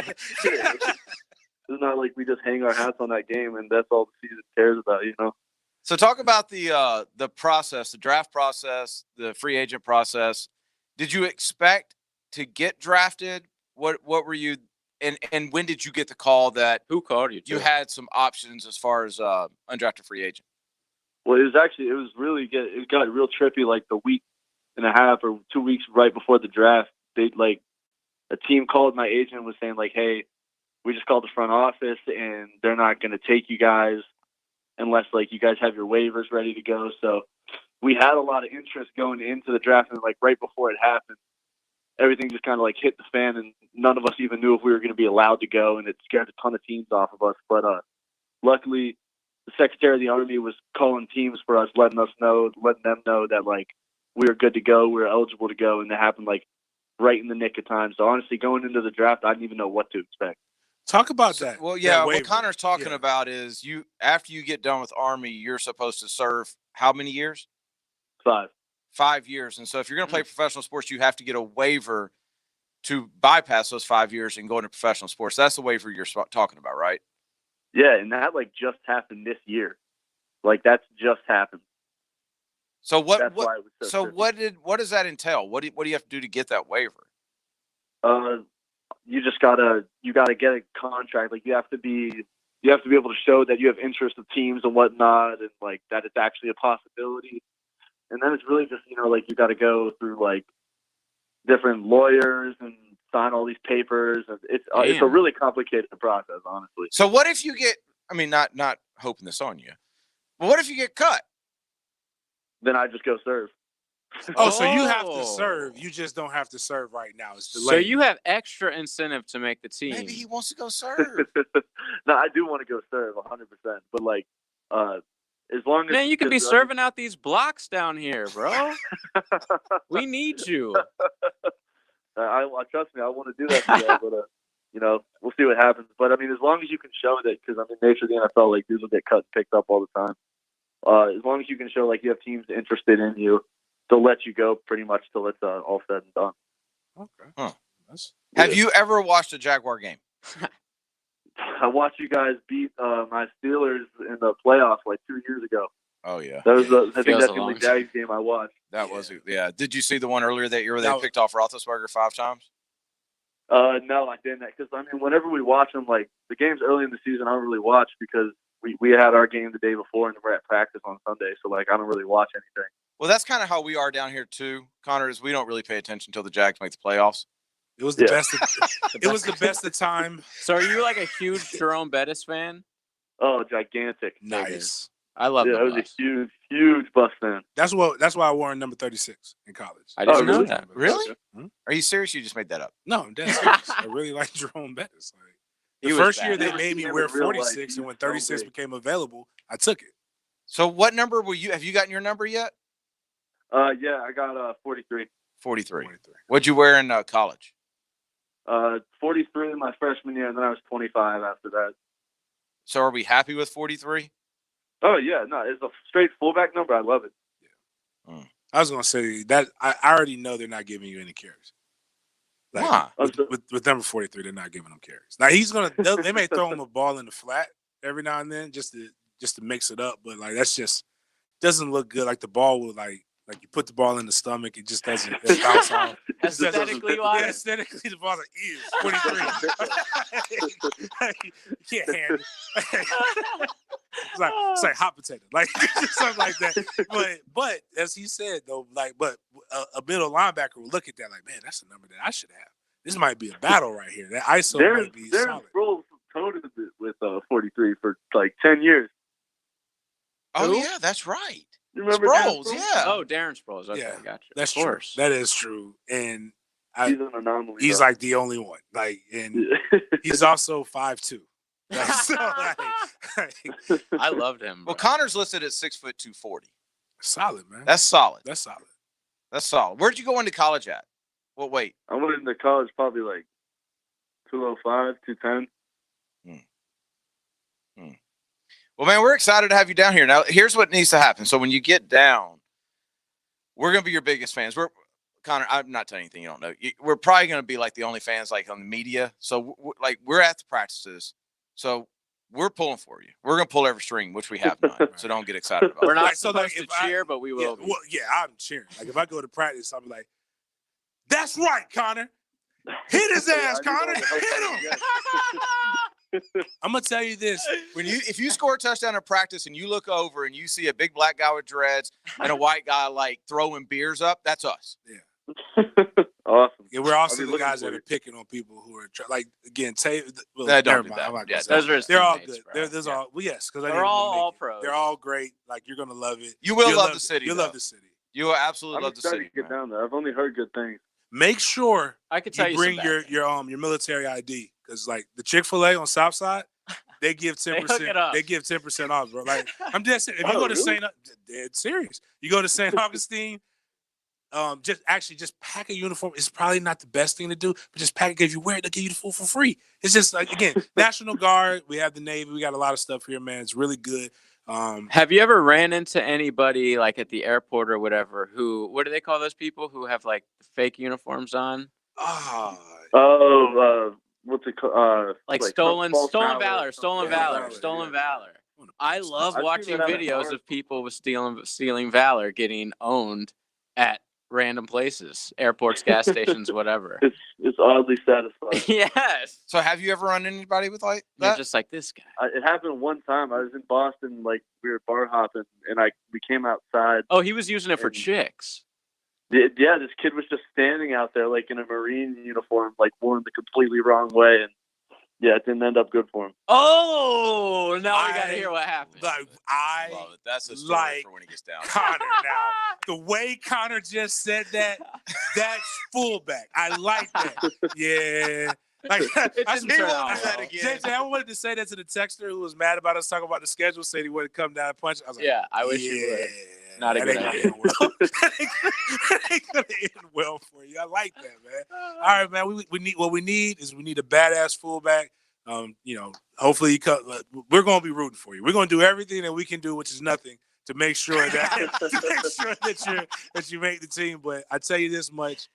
not we just hang our hats on that game and that's all the season cares about, you know? So talk about the process, the draft process, the free agent process. Did you expect to get drafted? What were you And when did you get the call that Who called you? you had some options as far as undrafted free agent? Well, it was really good. It got real trippy like the week and a half or 2 weeks right before the draft. They like a team called my agent and was saying like, hey, we just called the front office and they're not going to take you guys unless like you guys have your waivers ready to go. So we had a lot of interest going into the draft, and like right before it happened, everything just kind of like hit the fan, and none of us even knew if we were going to be allowed to go, and it scared a ton of teams off of us. But luckily, the Secretary of the Army was calling teams for us, letting them know that like we were good to go, we were eligible to go, and it happened like right in the nick of time. So honestly, going into the draft, I didn't even know what to expect. Talk about that. Well, yeah, that what waiver. Connor's talking about is after you get done with Army, you're supposed to serve how many years? 5. 5 years. And so if you're going to play professional sports, you have to get a waiver to bypass those 5 years and go into professional sports. That's the waiver you're talking about, right? Yeah, and that like just happened this year. Like that's just happened. So what? That's why it was so tricky. What does that entail? What do you have to do to get that waiver? You just gotta get a contract. Like you have to be able to show that you have interest of teams and whatnot, and like that it's actually a possibility. And then it's really just like you got to go through like different lawyers and sign all these papers, and it's a really complicated process, honestly. So what if you get? I mean, not hoping this on you, but what if you get cut? Then I just go serve. Oh, so you have to serve. You just don't have to serve right now. It's delayed. So you have extra incentive to make the team. Maybe he wants to go serve. No, I do want to go serve 100%. But like, as long as Man, you could be serving out these blocks down here, bro. We need you. I trust me. I want to do that today, but we'll see what happens. But I mean, as long as you can show that, because I mean, nature of the NFL, like dudes will get cut and picked up all the time. As long as you can show like you have teams interested in you, they'll let you go pretty much till it's all said and done. Okay. Huh. Have you ever watched a Jaguar game? I watched you guys beat my Steelers in the playoffs like 2 years ago. Oh yeah, that was I think that's the only Jags game I watched. That was yeah. Did you see the one earlier that year where they picked off Roethlisberger 5 times? No, I didn't. Because I mean, whenever we watch them, like the games early in the season, I don't really watch because we had our game the day before and we're at practice on Sunday, so like I don't really watch anything. Well, that's kind of how we are down here too, Connor. Is we don't really pay attention until the Jags make the playoffs. It was the best. It was the best of time. So are you like a huge Jerome Bettis fan? Oh, gigantic! Nice. I love. Yeah, I was a huge Bucs fan. That's why I wore number 36 in college. I didn't know that. Really? Are you serious? You just made that up? No, I'm dead serious. I really like Jerome Bettis. Like, the first year they made me wear 46, and when 36 became available, I took it. So what number will you? Have you gotten your number yet? Yeah, I got 43. 43. What'd you wear in college? 43 in my freshman year, and then I was 25 after that. So are we happy with 43? Oh yeah, no, it's a straight fullback number. I love it. Yeah. I was gonna say that I already know they're not giving you any carries. Like, with number 43, they're not giving him carries. Now he's gonna. They may throw him a ball in the flat every now and then just to mix it up, but like that's just doesn't look good. Like the ball will like you put the ball in the stomach, it just doesn't bounce off. Aesthetically, aesthetically, the ball's like, 43. You can't handle it. It's like hot potato, like something like that. But as he said though, but a middle linebacker will look at that like, man, that's a number that I should have. This might be a battle right here. That ISO might be solid. Sproles toted with 43 for like 10 years. Oh yeah, that's right. You remember Sproles? Yeah. Oh, Darren Sproles. Okay, Yeah, gotcha. That's of course. True. That is true. And he's an anomaly. He's like the only one. Like, and he's also 5'2". So, I loved him. Well, Connor's listed at 6 foot 240. Solid, man. That's solid. That's solid. That's solid. Where'd you go into college at? What weight? I went into college probably like 205, 210. Well, man, we're excited to have you down here. Now, here's what needs to happen. So when you get down, we're going to be your biggest fans. Connor, I'm not telling you anything you don't know. We're probably going to be like the only fans like on the media. So we're at the practices. So we're pulling for you. We're going to pull every string, which we have not. So don't get excited about it. We're not supposed to cheer, but we will. Yeah, I'm cheering. Like if I go to practice, I'm like, that's right, Connor. Hit his ass, I do Connor. all the help Hit I him. can get. I'm gonna tell you this. If you score a touchdown in practice and you look over and you see a big black guy with dreads and a white guy like throwing beers up, that's us. Awesome. Yeah, we're also I'll be the looking guys for that you. are picking on people who are like again. Well, Nah, don't never do mind. that. I'm not Yeah, gonna say those it. are his They're all teammates, good. bro. There's all well, yes, because They're all pros. They're all great. Like you're gonna love it. You will You'll love the city. You'll though. love the city. You will absolutely I'm love the excited city. to get man. down there. I've only heard good things. Make sure I could tell you bring some your military ID because like the Chick-fil-A on Southside, they give 10%. hook it up. They give 10% off, bro. Like I'm just saying, if you Oh, go to really? dead serious. You go to St. Augustine. Just pack a uniform. It's probably not the best thing to do, but just pack it. If you wear it, they'll give you the food for free. It's just like again, National Guard. We have the Navy. We got a lot of stuff here, man. It's really good. Have you ever ran into anybody like at the airport or whatever who, what do they call those people who have like fake uniforms on? What's it called? Like false stolen valor. Yeah. I love I've seen watching that at videos bars. of people with stealing valor getting owned at random places, airports, gas stations, whatever. It's oddly satisfying. Yes. So have you ever run into anybody with like You're that? just like this guy. It happened one time. I was in Boston, like we were bar hopping, and we came outside. Oh, he was using it for And- chicks. Yeah, this kid was just standing out there, like in a Marine uniform, like worn the completely wrong way, and yeah, it didn't end up good for him. Oh, now we got to hear what happened. Like I Love it. That's a story like for when he gets down. Connor now. The way Connor just said that, that's fullback. I like that. Yeah. Like I didn't turn out well. JJ, I wanted to say that to the texter who was mad about us talking about the schedule, said he would come down and punch. I was like, Yeah, I wish you would. Not a that good ain't gonna idea. end well. That ain't gonna end well for you. I like that, man. All right, man. We need a badass fullback. Hopefully you come. We're gonna be rooting for you. We're gonna do everything that we can do, which is nothing, to make sure that you make the team. But I tell you this much.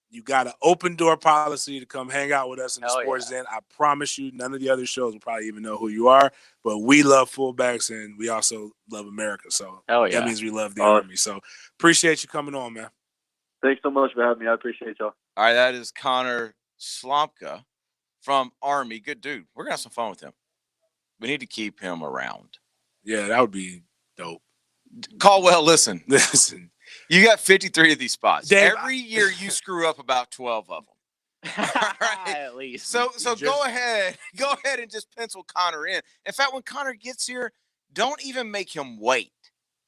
You got an open door policy to come hang out with us in the Hell Sports yeah. Den. I promise you, none of the other shows will probably even know who you are. But we love fullbacks and we also love America. So Hell yeah. that means we love the Army. So appreciate you coming on, man. Thanks so much for having me. I appreciate y'all. All right, that is Connor Slomka from Army. Good dude. We're gonna have some fun with him. We need to keep him around. Yeah, that would be dope. Caldwell, listen. Listen. You got 53 of these spots. Dave, Every year you screw up about 12 of them. At least. So just- go ahead and just pencil Connor in. In fact, when Connor gets here, don't even make him wait.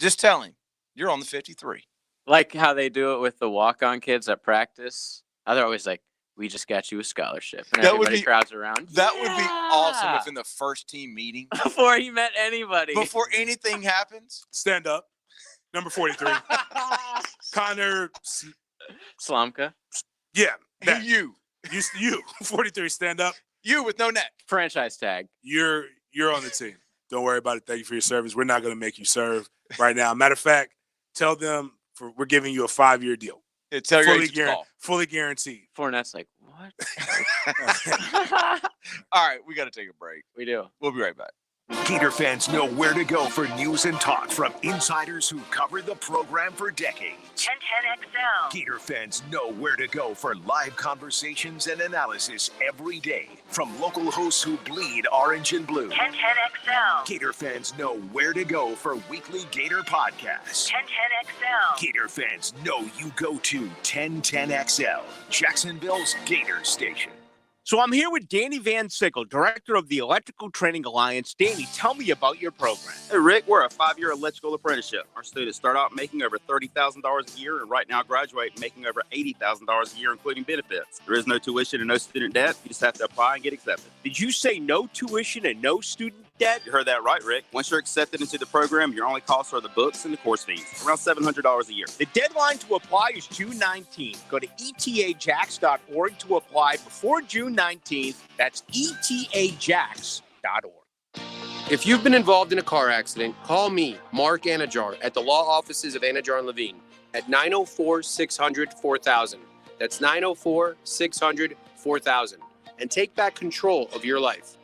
Just tell him you're on the 53. Like how they do it with the walk-on kids at practice. They're always like, "We just got you a scholarship," and That would everybody be- crowds around. That would be awesome Yeah. if in the first team meeting, Before he met anybody. before anything happens, Stand up. Number 43. Connor. Slomka. Yeah. That. you 43. Stand up. you with no neck. Franchise tag. You're on the team. Don't worry about it. Thank you for your service. We're not going to make you serve right now. Matter of fact, tell them we're giving you a 5-year deal. Yeah, tell your Fully, agent to call. fully guaranteed. Fournette's like, what? All right, we got to take a break. We do. We'll be right back. Gator fans know where to go for news and talk from insiders who covered the program for decades. 1010XL. Gator fans know where to go for live conversations and analysis every day from local hosts who bleed orange and blue. 1010XL. Gator fans know where to go for weekly Gator podcasts. 1010XL. Gator fans know you go to 1010XL, Jacksonville's Gator station. So I'm here with Danny Van Sickle, director of the Electrical Training Alliance. Danny, tell me about your program. Hey, Rick, we're a 5-year electrical apprenticeship. Our students start out making over $30,000 a year and right now graduate making over $80,000 a year, including benefits. There is no tuition and no student debt. You just have to apply and get accepted. Did you say no tuition and no student debt? You heard that right, Rick. Once you're accepted into the program, your only costs are the books and the course fees, around $700 a year. The deadline to apply is June 19th. Go to etajax.org to apply before June 19th. That's etajax.org. If you've been involved in a car accident, call me, Mark Anajar, at the law offices of Anajar and Levine at 904-600-4000. That's 904-600-4000. And take back control of your life.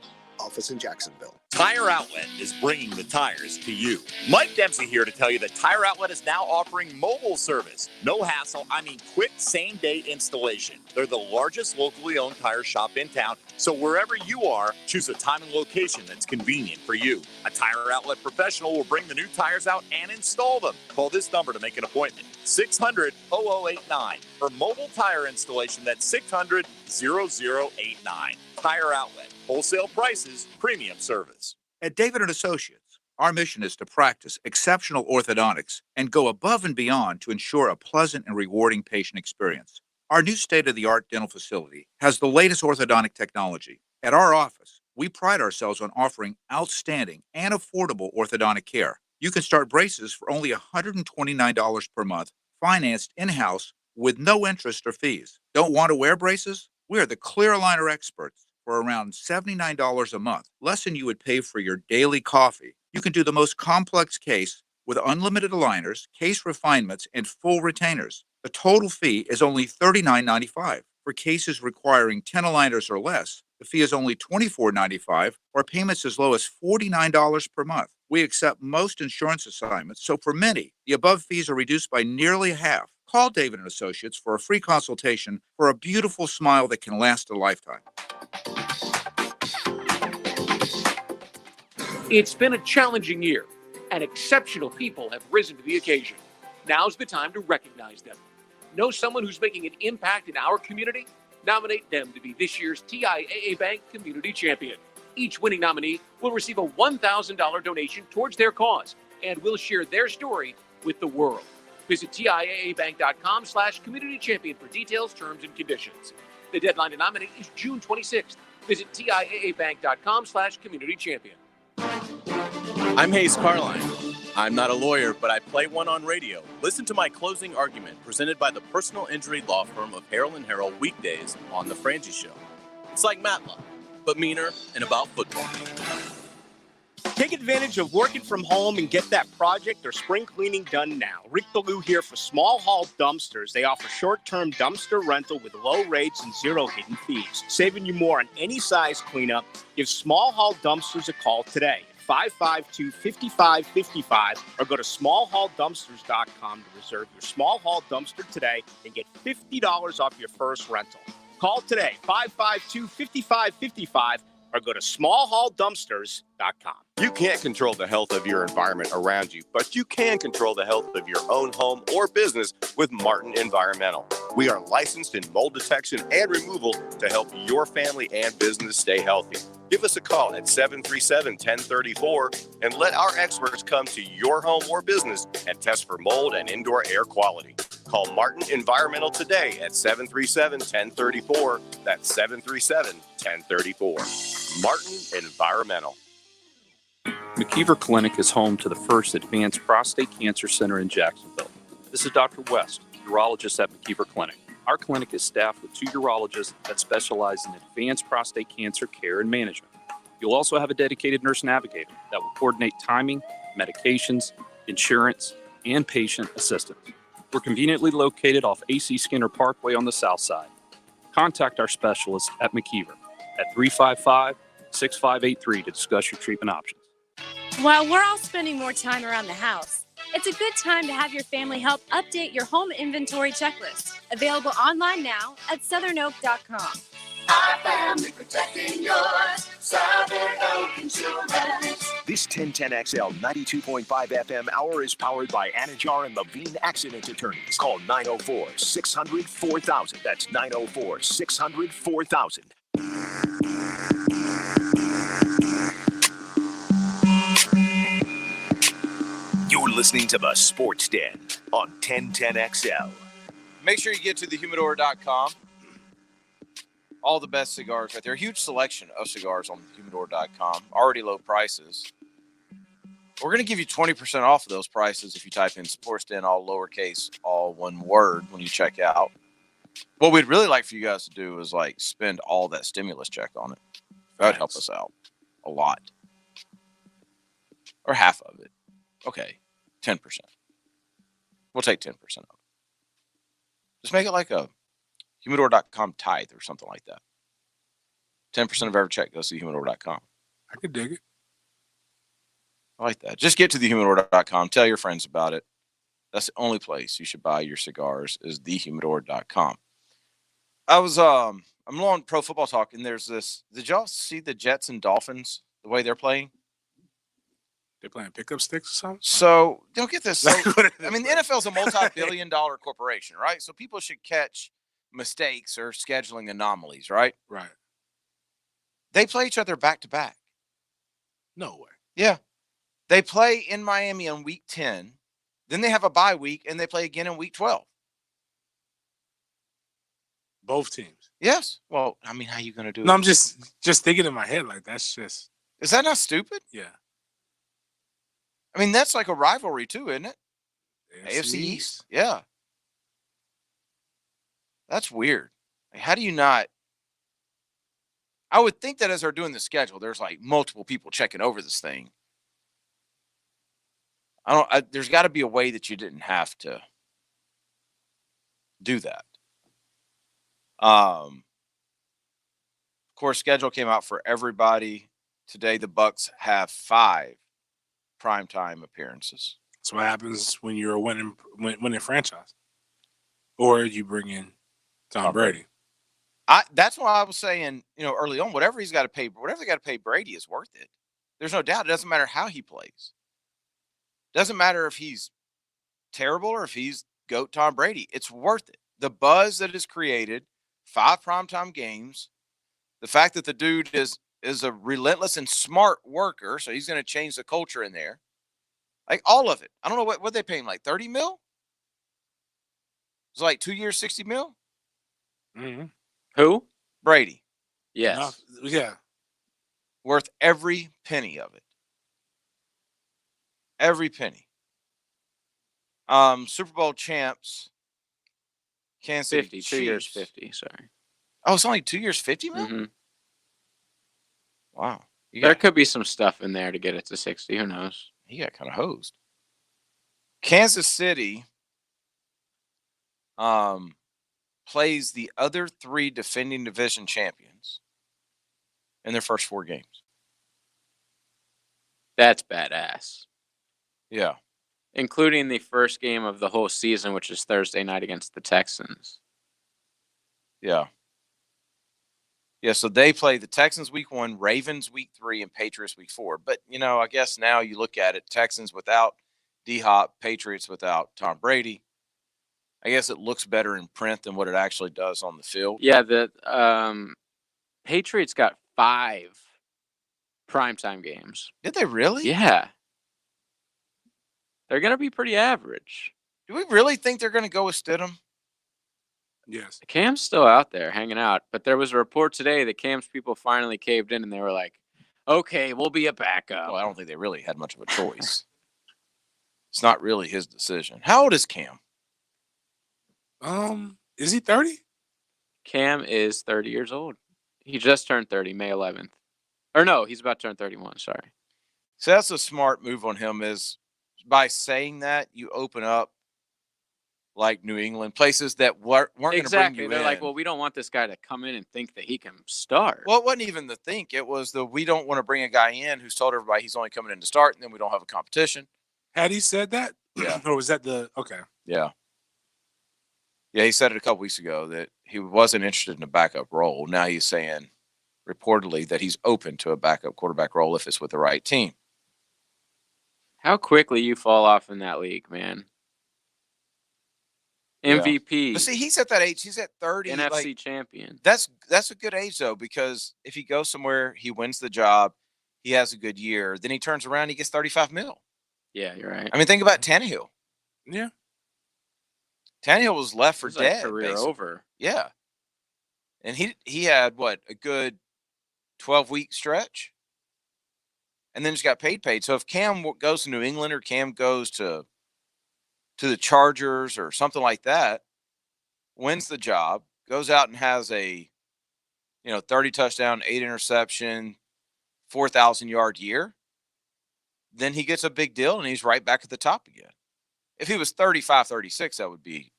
office in Jacksonville. Tire Outlet is bringing the tires to you. Mike Dempsey here to tell you that Tire Outlet is now offering mobile service. No hassle, I mean quick same-day installation. They're the largest locally owned tire shop in town, so wherever you are, choose a time and location that's convenient for you. A Tire Outlet professional will bring the new tires out and install them. Call this number to make an appointment. 600-0089. For mobile tire installation, that's 600-0089. Tire Outlet. Wholesale prices, premium service. At David & Associates, our mission is to practice exceptional orthodontics and go above and beyond to ensure a pleasant and rewarding patient experience. Our new state-of-the-art dental facility has the latest orthodontic technology. At our office, we pride ourselves on offering outstanding and affordable orthodontic care. You can start braces for only $129 per month, financed in-house with no interest or fees. Don't want to wear braces? We are the clear aligner experts. For around $79 a month, less than you would pay for your daily coffee. You can do the most complex case with unlimited aligners, case refinements, and full retainers. The total fee is only $39.95. For cases requiring 10 aligners or less, the fee is only $24.95 or payments as low as $49 per month. We accept most insurance assignments, so for many, the above fees are reduced by nearly half. Call David & Associates for a free consultation for a beautiful smile that can last a lifetime. It's been a challenging year, and exceptional people have risen to the occasion. Now's the time to recognize them. Know someone who's making an impact in our community? Nominate them to be this year's TIAA Bank Community Champion. Each winning nominee will receive a $1,000 donation towards their cause and will share their story with the world. Visit TIAABank.com/community champion for details, terms, and conditions. The deadline to nominate is June 26th. Visit TIAABank.com/community champion. I'm Hayes Carline. I'm not a lawyer, but I play one on radio. Listen to my closing argument presented by the personal injury law firm of Harrell & Harrell weekdays on The Frangie Show. It's like Matlock, but meaner and about football. Take advantage of working from home and get that project or spring cleaning done now. Rick Ballou here for Small Haul Dumpsters. They offer short-term dumpster rental with low rates and zero hidden fees. Saving you more on any size cleanup. Give Small Haul Dumpsters a call today. 552-5555 or go to smallhauldumpsters.com to reserve your small haul dumpster today and get $50 off your first rental. Call today, 552-5555 or go to smallhauldumpsters.com. You can't control the health of your environment around you, but you can control the health of your own home or business with Martin Environmental. We are licensed in mold detection and removal to help your family and business stay healthy. Give us a call at 737-1034 and let our experts come to your home or business and test for mold and indoor air quality. Call Martin Environmental today at 737-1034. That's 737-1034. Martin Environmental. McKeever Clinic is home to the first advanced prostate cancer center in Jacksonville. This is Dr. West, urologist at McKeever Clinic. Our clinic is staffed with 2 urologists that specialize in advanced prostate cancer care and management. You'll also have a dedicated nurse navigator that will coordinate timing, medications, insurance, and patient assistance. We're conveniently located off AC Skinner Parkway on the south side. Contact our specialist at McKeever at 355-6583 to discuss your treatment options. While we're all spending more time around the house, it's a good time to have your family help update your home inventory checklist. Available online now at southernoak.com. Our family protecting yours. Southern Oak Insurance. This 1010XL 92.5 FM hour is powered by Anajar and Levine Accident Attorneys. Call 904-600-4000. That's 904-600-4000. You're listening to the Sports Den on 1010XL. Make sure you get to thehumidor.com. All the best cigars right there. Huge selection of cigars on humidor.com. Already low prices. We're going to give you 20% off of those prices if you type in Sports Den, all lowercase, all one word when you check out. What we'd really like for you guys to do is like spend all that stimulus check on it. That would help us out a lot. Or half of it. Okay, 10%. We'll take 10% of it. Just make it like a humidor.com tithe or something like that. 10% of every check goes to humidor.com. I could dig it. I like that. Just get to thehumidor.com. Tell your friends about it. That's the only place you should buy your cigars is thehumidor.com. I'm on Pro Football Talk, and there's this. Did y'all see the Jets and Dolphins, the way they're playing? They're playing pickup sticks or something? So, don't get this. So, I mean, the NFL is a multi-billion-dollar corporation, right? So people should catch mistakes or scheduling anomalies, right? Right. They play each other back-to-back. No way. Yeah. They play in Miami on week 10. Then they have a bye week, and they play again in week 12. Both teams. Yes. Well, I mean, how are you going to do it? No, I'm just thinking in my head like that's just. Is that not stupid? Yeah. I mean, that's like a rivalry too, isn't it? AFC East. East. Yeah. That's weird. Like, how do you not? I would think that as they're doing the schedule, there's like multiple people checking over this thing. There's got to be a way that you didn't have to do that. Of course, schedule came out for everybody. Today, the Bucs have 5 primetime appearances. That's what happens when you're a winning franchise, or you bring in Tom Brady. That's why I was saying, early on, whatever they got to pay Brady is worth it. There's no doubt. It doesn't matter how he plays. Doesn't matter if he's terrible or if he's GOAT Tom Brady. It's worth it. The buzz that is created, 5 primetime games, the fact that the dude is a relentless and smart worker, so he's going to change the culture in there. Like all of it. I don't know what they pay him, like 30 mil? It's like 2 years, 60 mil? Mm-hmm. Who? Brady. Yes. Yeah. Worth every penny of it. Every penny. Super Bowl champs. Kansas City 50, Chiefs. 2 years, 50, sorry. Oh, it's only 2 years, 50 mil? Mm-hmm. Wow. There could be some stuff in there to get it to 60. Who knows? He got kind of hosed. Kansas City plays the other 3 defending division champions in their first 4 games. That's badass. Yeah. Including the first game of the whole season, which is Thursday night against the Texans. Yeah. Yeah, so they play the Texans week 1, Ravens week 3, and Patriots week 4. But, I guess now you look at it, Texans without D-Hop, Patriots without Tom Brady. I guess it looks better in print than what it actually does on the field. Yeah, the Patriots got 5 primetime games. Did they really? Yeah. They're going to be pretty average. Do we really think they're going to go with Stidham? Yes. Cam's still out there hanging out, but there was a report today that Cam's people finally caved in and they were like, okay, we'll be a backup. Well, I don't think they really had much of a choice. It's not really his decision. How old is Cam? Is he 30? Cam is 30 years old. He just turned 30, May 11th. Or no, he's about to turn 31, sorry. So that's a smart move on him is by saying that, you open up like New England, places that weren't going to bring you They're in. like, well, we don't want this guy to come in and think that he can start. Well, it wasn't even the think. It was we don't want to bring a guy in who's told everybody he's only coming in to start, and then we don't have a competition. Had he said that? Yeah. Or was that okay? Yeah. Yeah, he said it a couple weeks ago that he wasn't interested in a backup role. Now he's saying, reportedly, that he's open to a backup quarterback role if it's with the right team. How quickly you fall off in that league, man. MVP. But see, he's at that age. He's at 30. NFC champion. That's a good age, though, because if he goes somewhere, he wins the job, he has a good year, then he turns around, he gets 35 mil. Yeah, you're right. I mean, think about Tannehill. Yeah. Tannehill was left for It was like dead. career basically. over. Yeah. And he had, a good 12-week stretch? And then just got paid. So if Cam goes to New England or Cam goes to the Chargers or something like that, wins the job, goes out and has a 30 touchdown, 8 interception, 4,000-yard year, then he gets a big deal and he's right back at the top again. If he was 35, 36, that would be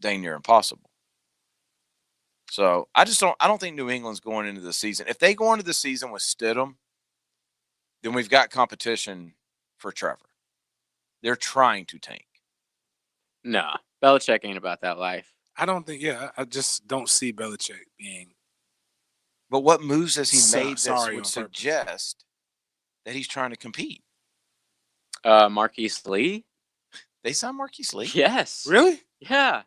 dang near impossible. So I don't think New England's going into the season. If they go into the season with Stidham, then we've got competition for Trevor. They're trying to tank. Nah, Belichick ain't about that life. I don't think. Yeah, I just don't see Belichick being. But what moves has he made that sorry would on purpose. suggest that he's trying to compete? Marquise Lee? They signed Marquise Lee? Yes. Really? Yeah.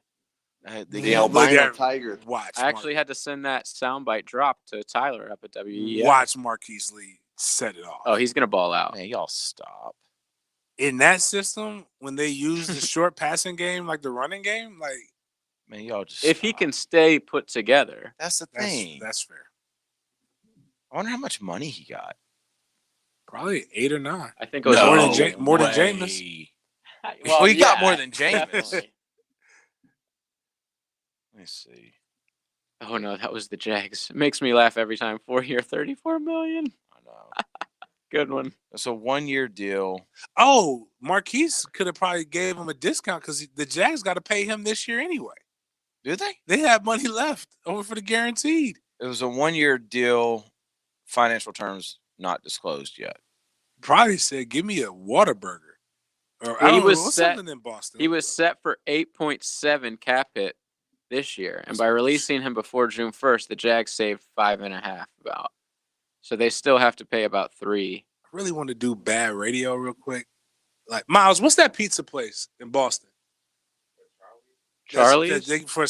The albino tiger. Watch. I actually had to send that soundbite drop to Tyler up at WEF. Watch Marquise Lee set it off. Oh, he's gonna ball out. Man, y'all stop. In that system, when they use the short passing game like the running game, like man, y'all just. If he can stay put together, that's the thing. That's fair. I wonder how much money he got. Probably 8 or 9. I think it was more than Jameis. Well, he got more than Jameis. Let me see. Oh no, that was the Jags. It makes me laugh every time. 4-year, $34 million. I know. Good one. It's a 1-year deal. Oh, Marquise could have probably gave him a discount because the Jags got to pay him this year anyway. Do they? They have money left over for the guaranteed. It was a 1-year deal. Financial terms not disclosed yet. Probably said, "Give me a Whataburger." Or He was set. something in Boston. He was set for 8.7 cap hit this year, and by releasing him before June 1st, the Jags saved 5.5 about. So they still have to pay about 3. I really want to do bad radio real quick. Like Miles, what's that pizza place in Boston? Charlie's? For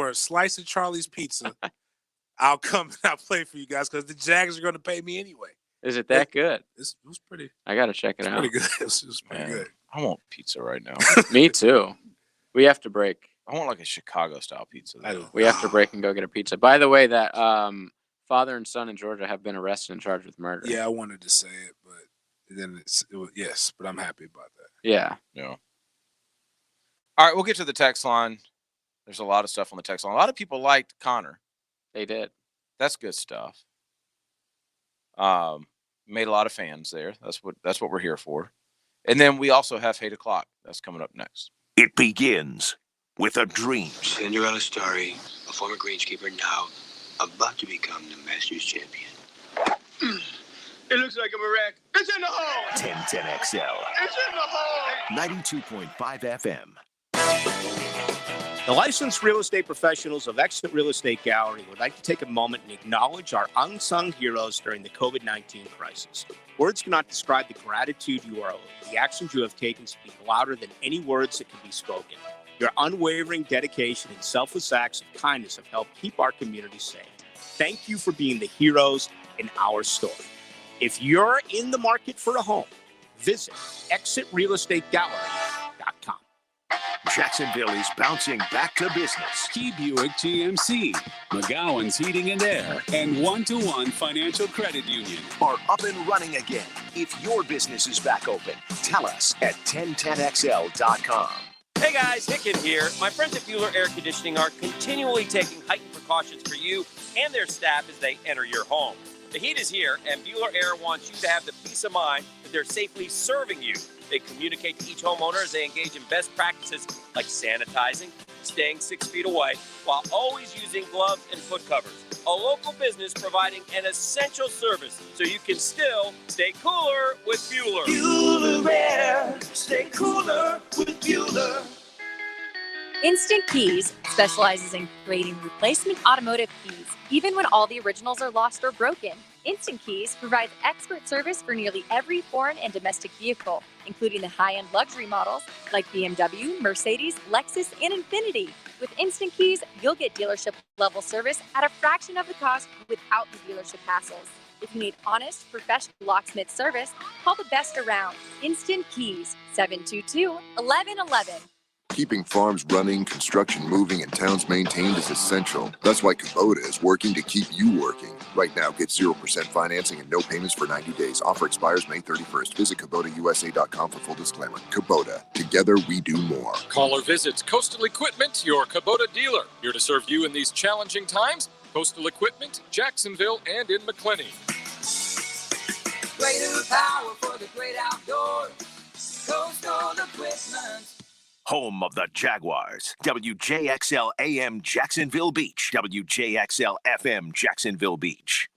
a slice of Charlie's pizza, I'll come and I'll play for you guys because the Jags are going to pay me anyway. Is it that good? It was pretty. I gotta check it out. Pretty good. It was pretty good. I want pizza right now. Me too. We have to break. I want like a Chicago style pizza. We have to break and go get a pizza. By the way, that father and son in Georgia have been arrested and charged with murder. Yeah, I wanted to say it, but then yes, but I'm happy about that. Yeah. Yeah. All right, we'll get to the text line. There's a lot of stuff on the text line. A lot of people liked Connor. They did. That's good stuff. Made a lot of fans there. That's what we're here for. And then we also have 8 o'clock. That's coming up next. It begins with a dream. Cinderella Story, a former greenskeeper now about to become the Masters champion. It looks like I'm a wreck. It's in the hole. 1010XL. It's in the hole. 92.5 FM. The licensed real estate professionals of Exit Real Estate Gallery would like to take a moment and acknowledge our unsung heroes during the COVID-19 crisis. Words cannot describe the gratitude you are owed. The actions you have taken speak louder than any words that can be spoken. Your unwavering dedication and selfless acts of kindness have helped keep our community safe. Thank you for being the heroes in our story. If you're in the market for a home, visit exitrealestategallery.com. Jacksonville is bouncing back to business. Key Buick GMC, McGowan's Heating and Air, and One-to-One Financial Credit Union are up and running again. If your business is back open, tell us at 1010XL.com. Hey guys, Hicken here. My friends at Bueller Air Conditioning are continually taking heightened precautions for you and their staff as they enter your home. The heat is here, and Bueller Air wants you to have the peace of mind that they're safely serving you. They communicate to each homeowner as they engage in best practices like sanitizing, staying 6 feet away, while always using gloves and foot covers. A local business providing an essential service so you can still stay cooler with Bueller. Bueller Air, stay cooler with Bueller. Instant Keys specializes in creating replacement automotive keys, even when all the originals are lost or broken. Instant Keys provides expert service for nearly every foreign and domestic vehicle, including the high-end luxury models like BMW, Mercedes, Lexus, and Infiniti. With Instant Keys, you'll get dealership-level service at a fraction of the cost without the dealership hassles. If you need honest, professional locksmith service, call the best around. Instant Keys, 722-1111. Keeping farms running, construction moving, and towns maintained is essential. That's why Kubota is working to keep you working. Right now, get 0% financing and no payments for 90 days. Offer expires May 31st. Visit KubotaUSA.com for full disclaimer. Kubota. Together, we do more. Call or visit Coastal Equipment, your Kubota dealer. Here to serve you in these challenging times. Coastal Equipment, Jacksonville, and in McClenny. Greater power for the great outdoors. Coastal Equipment. Home of the Jaguars. WJXL AM Jacksonville Beach. WJXL FM Jacksonville Beach.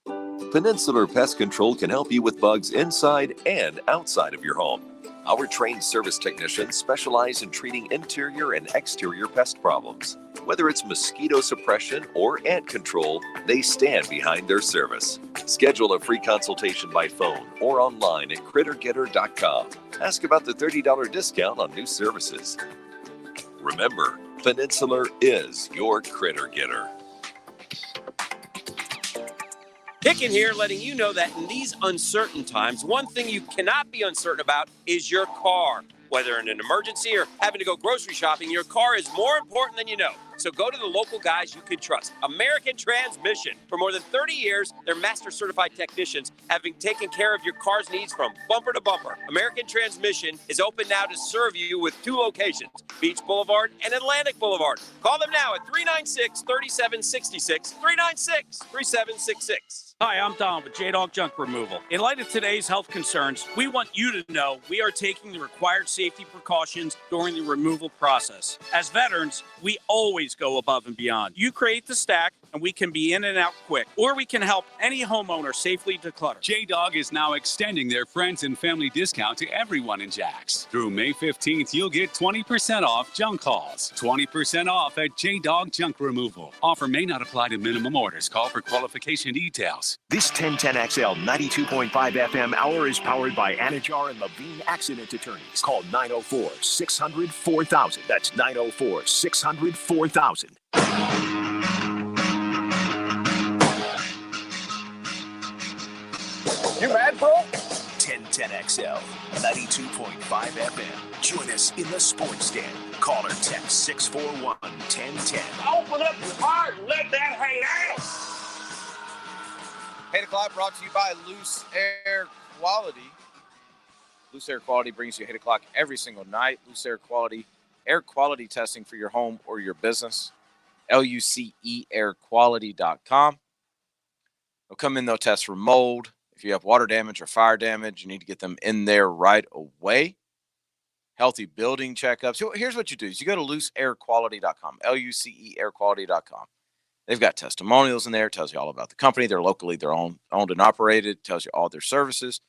Peninsular Pest Control can help you with bugs inside and outside of your home. Our trained service technicians specialize in treating interior and exterior pest problems. Whether it's mosquito suppression or ant control, they stand behind their service. Schedule a free consultation by phone or online at crittergetter.com. Ask about the $30 discount on new services. Remember, Peninsular is your Critter Getter. Hicken here, letting you know that in these uncertain times, one thing you cannot be uncertain about is your car. Whether in an emergency or having to go grocery shopping, your car is more important than you know. So go to the local guys you can trust. American Transmission. For more than 30 years, their master certified technicians have been taking care of your car's needs from bumper to bumper. American Transmission is open now to serve you with 2 locations, Beach Boulevard and Atlantic Boulevard. Call them now at 396-3766, 396-3766. Hi, I'm Don with J-Dog Junk Removal. In light of today's health concerns, we want you to know we are taking the required safety precautions during the removal process. As veterans, we always go above and beyond. You create the stack, and we can be in and out quick, or we can help any homeowner safely declutter. J-Dog is now extending their friends and family discount to everyone in Jax. Through May 15th, you'll get 20% off junk hauls. 20% off at J-Dog Junk Removal. Offer may not apply to minimum orders. Call for qualification details. This 1010XL 92.5 FM hour is powered by Anajar and Levine Accident Attorneys. Call 904-600-4000. That's 904-600-4000. You mad, bro? 1010XL 92.5 FM. Join us in the sports den. Call or text 641-1010. Open up your heart and let that hang out. 8 o'clock brought to you by Loose Air Quality. Loose Air Quality brings you 8 o'clock every single night. Loose Air quality testing for your home or your business. LUCEairquality.com. They'll come in, they'll test for mold. If you have water damage or fire damage, you need to get them in there right away. Healthy building checkups. So here's what you do. Is you go to LuceAirQuality.com, LUCEairquality.com. They've got testimonials in there. It tells you all about the company. They're locally, they're owned and operated. It tells you all their services.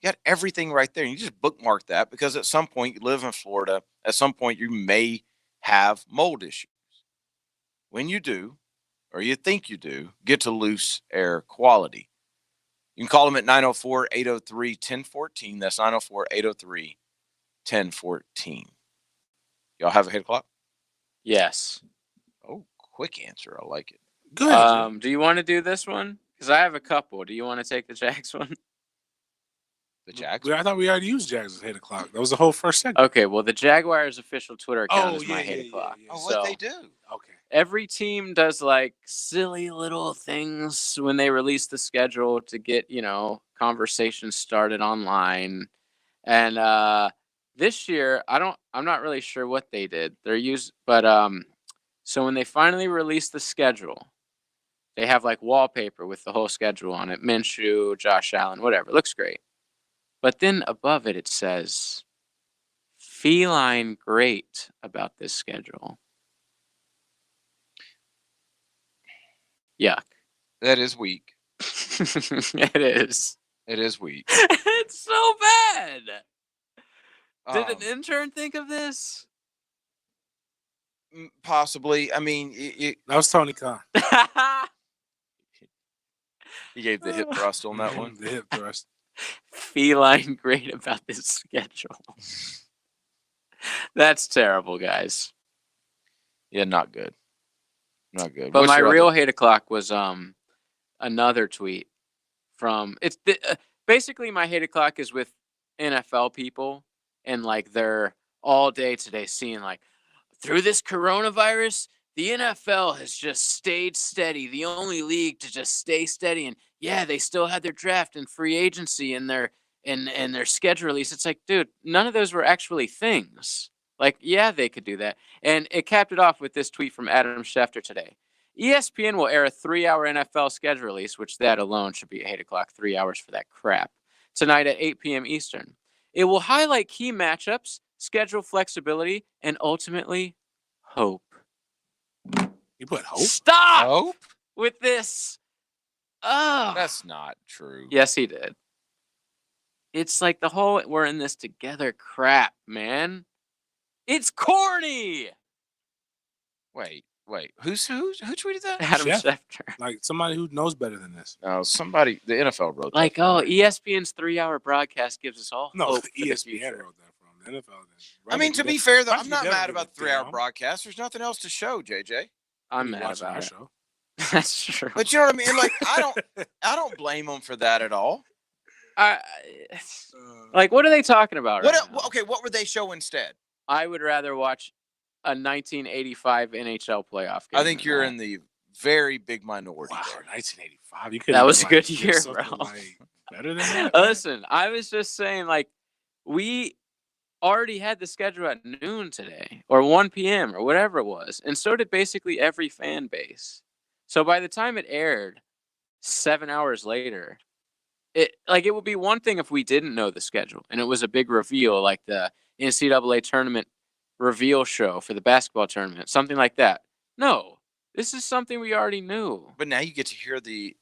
You got everything right there. You just bookmark that because at some point you live in Florida. At some point you may have mold issues. When you do, or you think you do, get to Loose Air Quality. You can call them at 904-803-1014. That's 904-803-1014. Y'all have a 8 o'clock? Yes. Oh, quick answer. I like it. Good. Do you want to do this one? Because I have a couple. Do you want to take the Jags one? The Jags? I thought we already used Jags at 8 o'clock. That was the whole first segment. Okay, well, the Jaguars' official Twitter account is my 8 o'clock. Oh, So what they do? Okay. every team does like silly little things when they release the schedule to get, conversations started online. And this year, I'm not really sure what they did. So when they finally released the schedule, they have like wallpaper with the whole schedule on it. Minshew, Josh Allen, whatever. It looks great. But then above it, it says, feline great about this schedule. Yuck. That is weak. It is. It is weak. It's so bad. Did an Um, intern think of this? Possibly. I mean, That was Tony Khan. he gave the hip thrust on that one. The hip thrust. Feline great about this schedule. That's terrible, guys. Yeah, not good. Not good. But What's my your real other- hate o'clock was another tweet from basically my hate o'clock is with NFL people and like they're all day today seeing like through this coronavirus the NFL has just stayed steady, the only league to just stay steady. And yeah, they still had their draft and free agency and their schedule release. It's like, dude, none of those were actually things. Like, yeah, they could do that. And it capped it off with this tweet from Adam Schefter today. ESPN will air a 3-hour NFL schedule release, which that alone should be 8 o'clock, 3 hours for that crap, tonight at 8 p.m. Eastern. It will highlight key matchups, schedule flexibility, and ultimately hope. You put hope? Stop Hope? with this. Oh, That's not true. yes, he did. It's like the whole "we're in this together" crap, man. It's corny. Wait. Who tweeted that? Adam Chef. Schefter. Like somebody who knows better than this. No, somebody. The NFL wrote Like, that. oh, ESPN's 3-hour broadcast gives us all No, hope for the ESPN future. wrote that from the NFL. I mean, to be fair though, I'm not mad about the 3-hour broadcast. There's nothing else to show, JJ. I'm mad watching about our it. show. That's true. But you know what I mean? Like, I don't blame them for that at all. Like, what are they talking about? What? Right now? Okay, what would they show instead? I would rather watch a 1985 NHL playoff game. I think you're in the very big minority. Wow, there. 1985. You could. That was a good year, bro. Better than that. Listen, I was just saying, like, we already had the schedule at noon today, or 1 p.m., or whatever it was, and so did basically every fan base. So by the time it aired, 7 hours later, it would be one thing if we didn't know the schedule and it was a big reveal, like the NCAA tournament reveal show for the basketball tournament, something like that. No, this is something we already knew. But now you get to hear the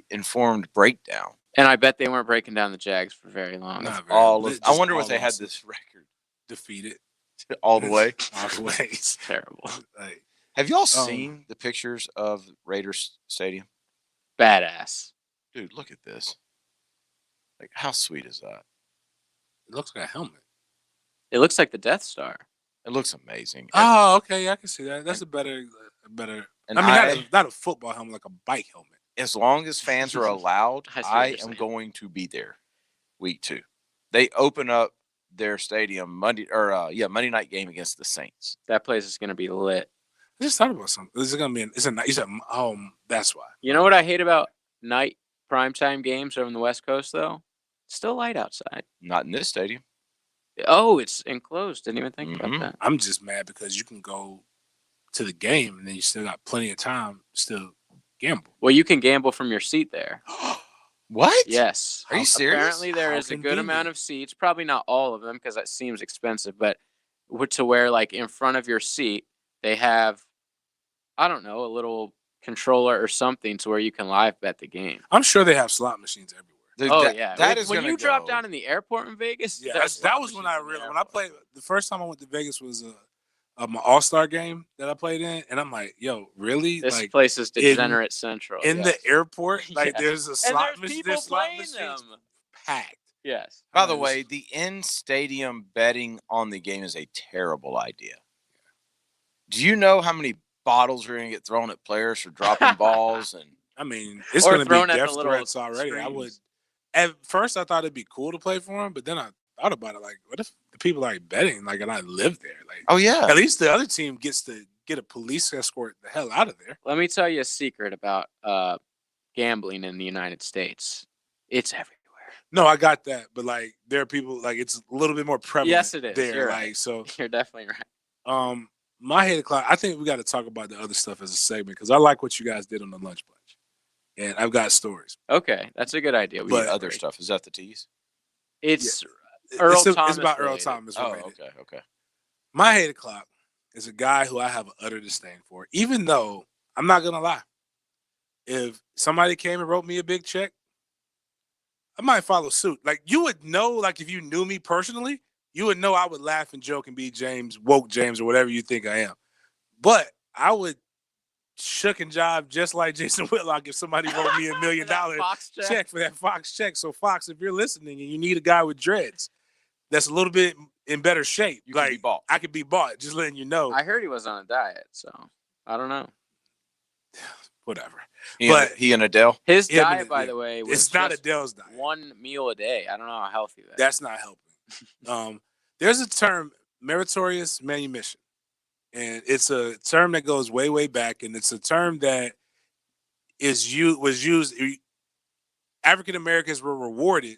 informed breakdown. And I bet they weren't breaking down the Jags for very long. Not very- All of, I just wonder all what they had losses. this record Defeated all the way. all the way. It's terrible. Like, Have y'all seen the pictures of Raiders Stadium? Badass. Dude, look at this. Like, how sweet is that? it looks like a helmet. It looks like the Death Star. It looks amazing. Oh, okay, yeah, I can see that. That's a better. And I mean, not a football helmet, like a bike helmet. As long as fans are allowed, I see what I you're am saying. going to be there week 2. They open up their stadium Monday night game against the Saints. That place is going to be lit. I just thought about something. This is gonna be. It's a night. That's why. You know what I hate about night primetime games over on the West Coast, though? It's still light outside. Not in this stadium. Oh, it's enclosed. Didn't even think about that. I'm just mad because you can go to the game and then you still got plenty of time to still gamble. Well, you can gamble from your seat there. What? Yes. Are you serious? Apparently, there How is a good convenient. amount of seats. Probably not all of them because that seems expensive, but to where, like, in front of your seat, they have, I don't know, a little controller or something to where you can live bet the game. I'm sure they have slot machines everywhere. Dude, Oh, that- yeah. that is when gonna you drop go- down in the airport in Vegas, Yeah, there's that slot was when machines I in the realized when I airport. played the first time I went to Vegas was my All-Star game that I played in, and I'm like, yo, really? This like place is degenerate central. in yes. the airport, like Yes. there's a And slot there's machine. people There's slot playing machines them. packed. Yes. By the way, the in-stadium betting on the game is a terrible idea. Do you know how many bottles are going to get thrown at players for dropping balls? And I mean, it's Or going to be thrown at the death little threats already. I would. screens. At first, I thought it'd be cool to play for him, but then I thought about it. Like, what if the people are like betting, like, and I live there? Like, oh yeah, at least the other team gets to get a police escort the hell out of there. Let me tell you a secret about gambling in the United States. It's everywhere. No, I got that, but like, there are people like it's a little bit more prevalent. Yes, it is. There, You're like, right. so. You're definitely right. My hate o'clock. I think we got to talk about the other stuff as a segment because I like what you guys did on the lunch bunch, and I've got stories. Okay, that's a good idea. but other stuff is that the tease? It's It's Earl it's Thomas. about Earl related. Thomas. Oh, related. okay. My hate o'clock is a guy who I have an utter disdain for, even though I'm not gonna lie. If somebody came and wrote me a big check, I might follow suit. Like you would know, like if you knew me personally, you would know I would laugh and joke and be James, woke James, or whatever you think I am. But I would shuck and jive just like Jason Whitlock if somebody wrote me $1 million Fox check for that Fox check. So Fox, if you're listening and you need a guy with dreads that's a little bit in better shape, You can be bought. I could be bought. Just letting you know. I heard he was on a diet, so I don't know. Whatever. He and Adele. His Yeah, diet, but by yeah, the way, was it's not just Adele's diet. one meal a day. I don't know how healthy that is. That's not helping. There's a term, meritorious manumission. And it's a term that goes way, way back. And it's a term that was used. African Americans were rewarded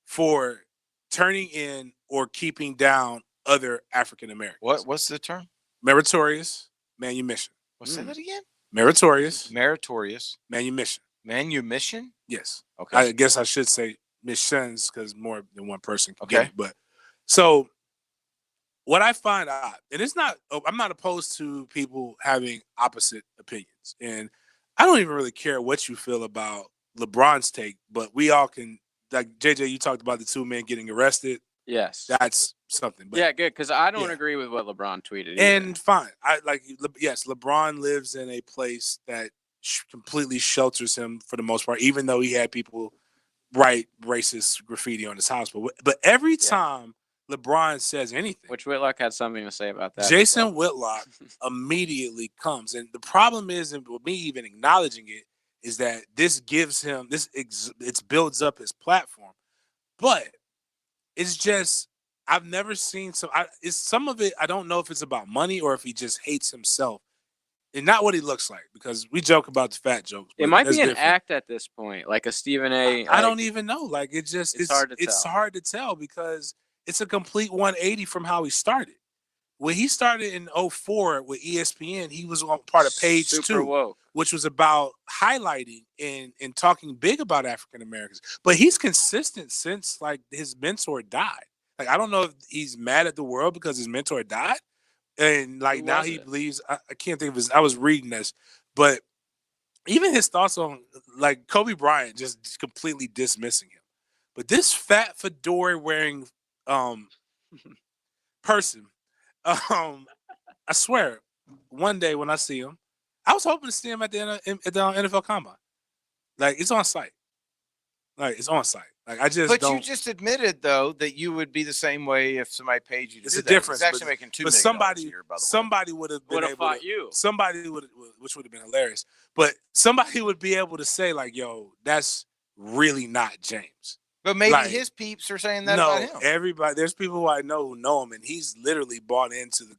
for turning in or keeping down other African Americans. What's the term? Meritorious manumission. Say that again. Meritorious Meritorious manumission. manumission. Yes. Okay. I guess I should say missions because more than one person can Okay. get it. But so what I find odd, and I'm not opposed to people having opposite opinions. And I don't even really care what you feel about LeBron's take, but we all can, like JJ, you talked about the two men getting arrested. Yes. That's something. But yeah, good, because I don't yeah. agree with what LeBron tweeted either. And fine. Yes, LeBron lives in a place that completely shelters him for the most part, even though he had people write racist graffiti on his house. But every time LeBron says anything, which Whitlock had something to say about that. Jason Whitlock immediately comes. And the problem is, and with me even acknowledging it, is that this gives him it builds up his platform. But it's just, I've never seen some of it. I don't know if it's about money or if he just hates himself and not what he looks like, because we joke about the fat jokes. It might be an act at this point, like a Stephen A. I don't even know. Like it's hard to tell. It's hard to tell because it's a complete 180 from how he started. When he started in 2004 with ESPN, he was on part of Page Super 2, woke. which was about highlighting and talking big about African Americans. But he's consistent since like his mentor died. Like I don't know if he's mad at the world because his mentor died, and like now he believes. I can't think of his. I was reading this, but even his thoughts on like Kobe Bryant just completely dismissing him. But this fat fedora wearing person. I swear, one day when I see him, I was hoping to see him at the NFL Combine. Like it's on site. Like it's on site. Like I just. But you just admitted though that you would be the same way if somebody paid you to It's do a that. difference. It's actually making $2 million somebody, a year, by the way. somebody would have been able fought to, you. Somebody would, which would have been hilarious. But somebody would be able to say like, "Yo, that's really not James." But maybe Like, his peeps are saying that no, about him. everybody. There's people who I know who know him, and he's literally bought into the.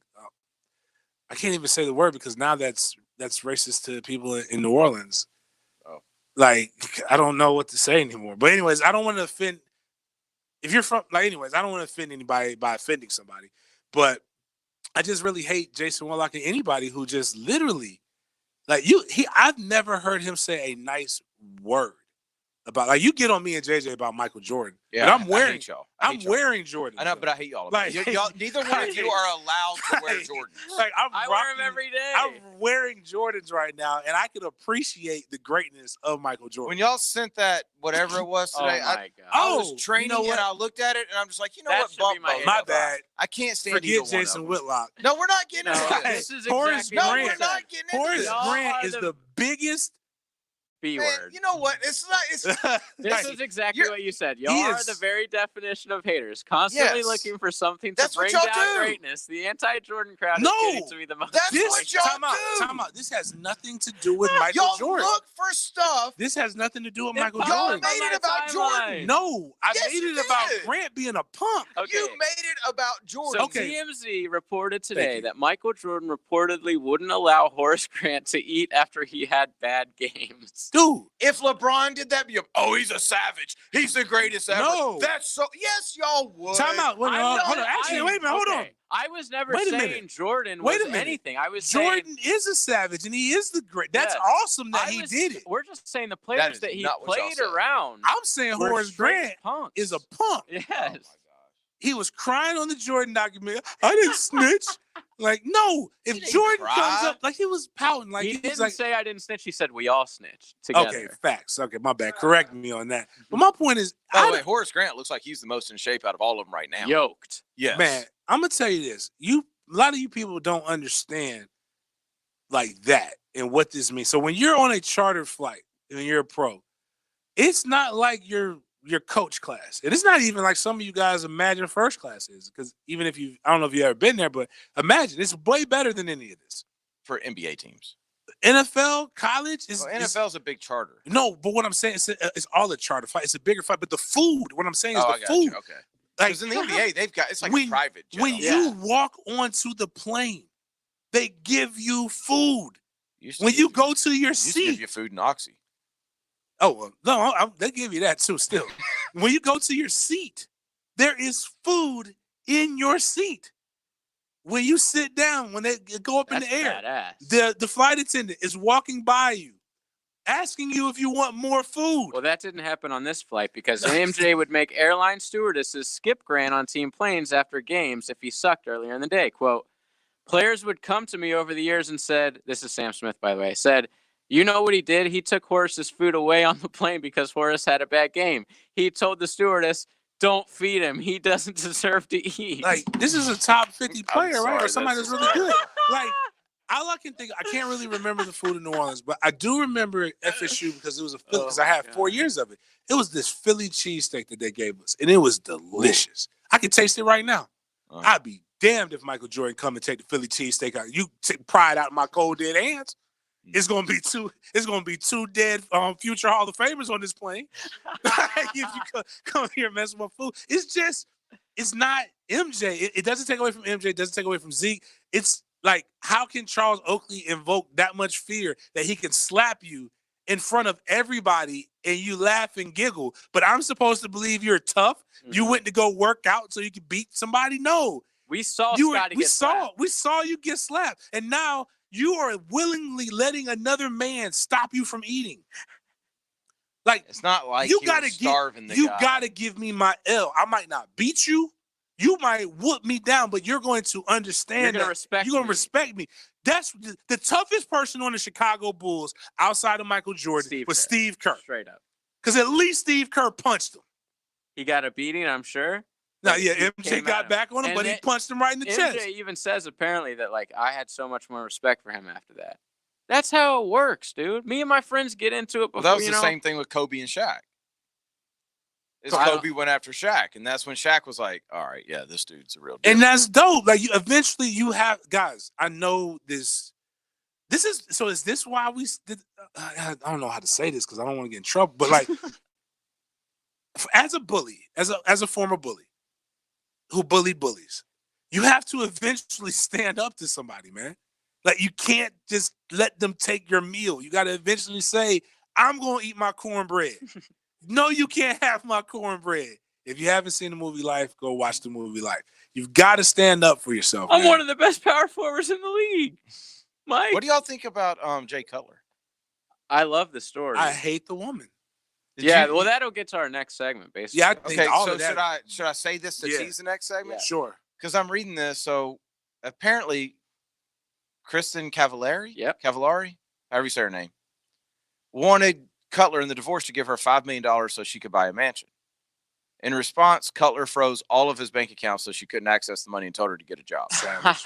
I can't even say the word because now that's racist to people in New Orleans. Oh, like I don't know what to say anymore. But anyways, I don't want to offend. If you're from anyways, I don't want to offend anybody by offending somebody. But I just really hate Jason Whitlock and anybody who just literally I've never heard him say a nice word about you get on me and JJ about Michael Jordan. Yeah, but I'm I wearing hate y'all. I'm wearing Jordan. I know, but I hate y'all. Like- Y'all neither one of you are allowed to wear Jordan. Like I wear them every day. I'm wearing Jordans right now, and I can appreciate the greatness of Michael Jordan. When y'all sent that whatever it was today, Oh my God. I was training you know what? and I looked at it and I'm just like, That what? should be my My bad. I can't stand Forget either one Jason of them. Whitlock. No, we're not getting No, into this this. is Horace exactly No, what we're I Grant. said. not getting into Horace this. Y'all Grant are is the the biggest. B Man, word. you know what? It's not. It's This is exactly what you said. Y'all he are is- the very definition of haters, constantly Yes. looking for something to That's what bring y'all down do. greatness. The anti-Jordan crowd No. is getting to be the most. That's This what y'all time out, do. time out. This has nothing to do with Michael y'all Jordan. look for stuff. This has nothing to do with It Michael popped Y'all up Jordan. made on it my about Jordan. timeline. No, I Yes, made you it about did. Grant being a punk. Okay. You made it about Jordan. So Okay. TMZ reported today you. that Michael Jordan reportedly wouldn't allow Horace Grant to eat after he had bad games. Dude, If LeBron did that, be he's a savage. He's the greatest ever. No. That's so. Yes, y'all would. time out. Wait, I hold on. Actually, wait a minute. Hold on. okay. I was never Wait a saying minute. Jordan Wait was a minute. anything. I was Jordan saying is a savage, and he is the great. That's Yes. awesome that he did it. We're just saying the That players is that he not what y'all played said. around. I'm saying were Horace straight Grant punks. is a punk. Yes. He was crying on the Jordan documentary. I didn't snitch. Like, no. If didn't Jordan cry. comes up, like he was pouting, like he was didn't like, say I didn't snitch. He said we all snitched together. okay, facts. Okay, my bad. Correct me on that. But my point is, By the way, Horace Grant looks like he's the most in shape out of all of them right now. Yoked. Yes. man, I'm gonna tell you this. A lot of you people don't understand like that and what this means. So when you're on a charter flight and you're a pro, it's not like your coach class. And it's not even like some of you guys imagine first class is. Because even if I don't know if you've ever been there, but imagine it's way better than any of this. For NBA teams. NFL, college is NFL's a big charter. no, but what I'm saying is it's all a charter flight. It's a bigger flight, but the food. What I'm saying is I the got food. you. Okay. Like Because in the NBA, they've got it's like when- a private jet. when over you there. walk onto the plane, they give you food. Used to When give you go to your used to give seat, you food and oxy. oh well, no, they give you that too. Still, when you go to your seat, there is food in your seat. When you sit down, when they go up That's in the air, badass. the flight attendant is walking by you asking you if you want more food. Well, that didn't happen on this flight because MJ would make airline stewardesses skip Grant on team planes after games if he sucked earlier in the day. Quote, players would come to me over the years and said, this is Sam Smith, by the way, said, you know what he did? He took Horace's food away on the plane because Horace had a bad game. He told the stewardess, don't feed him. He doesn't deserve to eat. Like, this is a top 50 player, right? Or somebody that's really good. Like, all I can think, I can't really remember the food in New Orleans, but I do remember FSU because it was a Philly, because I had 4 years of it. It was this Philly cheesesteak that they gave us, and it was delicious. I can taste it right now. I'd be damned if Michael Jordan come and take the Philly cheesesteak out. You pry it out of my cold dead hands. It's gonna be two dead future Hall of Famers on this plane. If you come here and mess with my food, it's not MJ. It doesn't take away from MJ. It doesn't take away from Zeke. It's like, how can Charles Oakley invoke that much fear that he can slap you in front of everybody and you laugh and giggle? But I'm supposed to believe you're tough. Mm-hmm. You went to go work out so you could beat somebody? No. We saw Scotty get slapped. We saw you get slapped. And now you are willingly letting another man stop you from eating. Like, it's not like you gotta give me my L. I might not beat you. You might whoop me down, but you're going to understand you're going to respect me. That's the toughest person on the Chicago Bulls outside of Michael Jordan was Steve Kerr. Straight up. Because at least Steve Kerr punched him. He got a beating, I'm sure. No, yeah, MJ got back on him, but he punched him right in the chest. MJ even says apparently that, like, I had so much more respect for him after that. That's how it works, dude. Me and my friends get into it before, that was the same thing with Kobe and Shaq. Kobe went after Shaq, and that's when Shaq was like, all right, yeah, this dude's a real deal. And that's dope. Like, eventually you have, guys, I know this. Is this why we did? I don't know how to say this because I don't want to get in trouble. But, like, as a bully, as a former bully who bullied bullies, you have to eventually stand up to somebody, man. Like, you can't just let them take your meal. You got to eventually say, I'm going to eat my cornbread. No, you can't have my cornbread. If you haven't seen the movie Life, go watch the movie Life. You've got to stand up for yourself. I'm one of the best power forwards in the league. Mike. What do y'all think about Jay Cutler? I love the story. I hate the woman. Well, that'll get to our next segment, basically. Yeah, I think so should I say this to tease the next segment? Yeah. Sure. Because I'm reading this. So apparently, Kristen Cavallari, Cavallari, however you say her name, wanted Cutler in the divorce to give her $5 million so she could buy a mansion. In response, Cutler froze all of his bank accounts so she couldn't access the money and told her to get a job. Savage.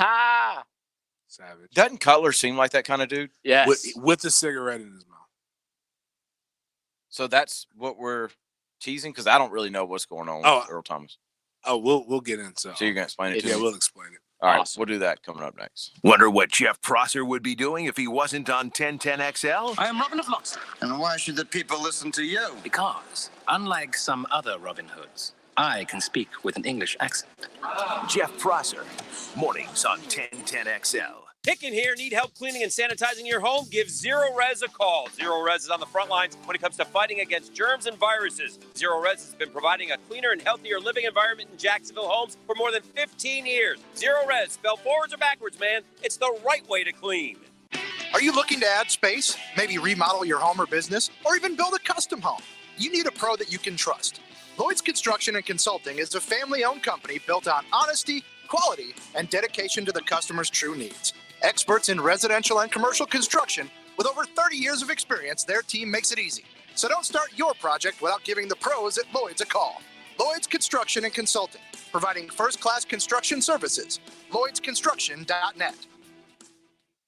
Doesn't Cutler seem like that kind of dude? Yes. With a cigarette in his mouth. So that's what we're teasing, because I don't really know what's going on with Earl Thomas. Oh, we'll get into. So you're gonna explain it to me? Yeah, we'll explain it. All right, we'll do that coming up next. Wonder what Jeff Prosser would be doing if he wasn't on 1010XL? I am Robin of Locksley. And why should the people listen to you? Because, unlike some other Robin Hoods, I can speak with an English accent. Jeff Prosser, mornings on 1010XL. Picken here. Need help cleaning and sanitizing your home? Give Zero Res a call. Zero Res is on the front lines when it comes to fighting against germs and viruses. Zero Res has been providing a cleaner and healthier living environment in Jacksonville homes for more than 15 years. Zero Res, spelled forwards or backwards, man. It's the right way to clean. Are you looking to add space, maybe remodel your home or business, or even build a custom home? You need a pro that you can trust. Lloyd's Construction and Consulting is a family-owned company built on honesty, quality, and dedication to the customer's true needs. Experts in residential and commercial construction with over 30 years of experience, their team makes it easy. So don't start your project without giving the pros at Lloyd's a call. Lloyd's Construction and Consulting, providing first-class construction services. Lloyd'sConstruction.net.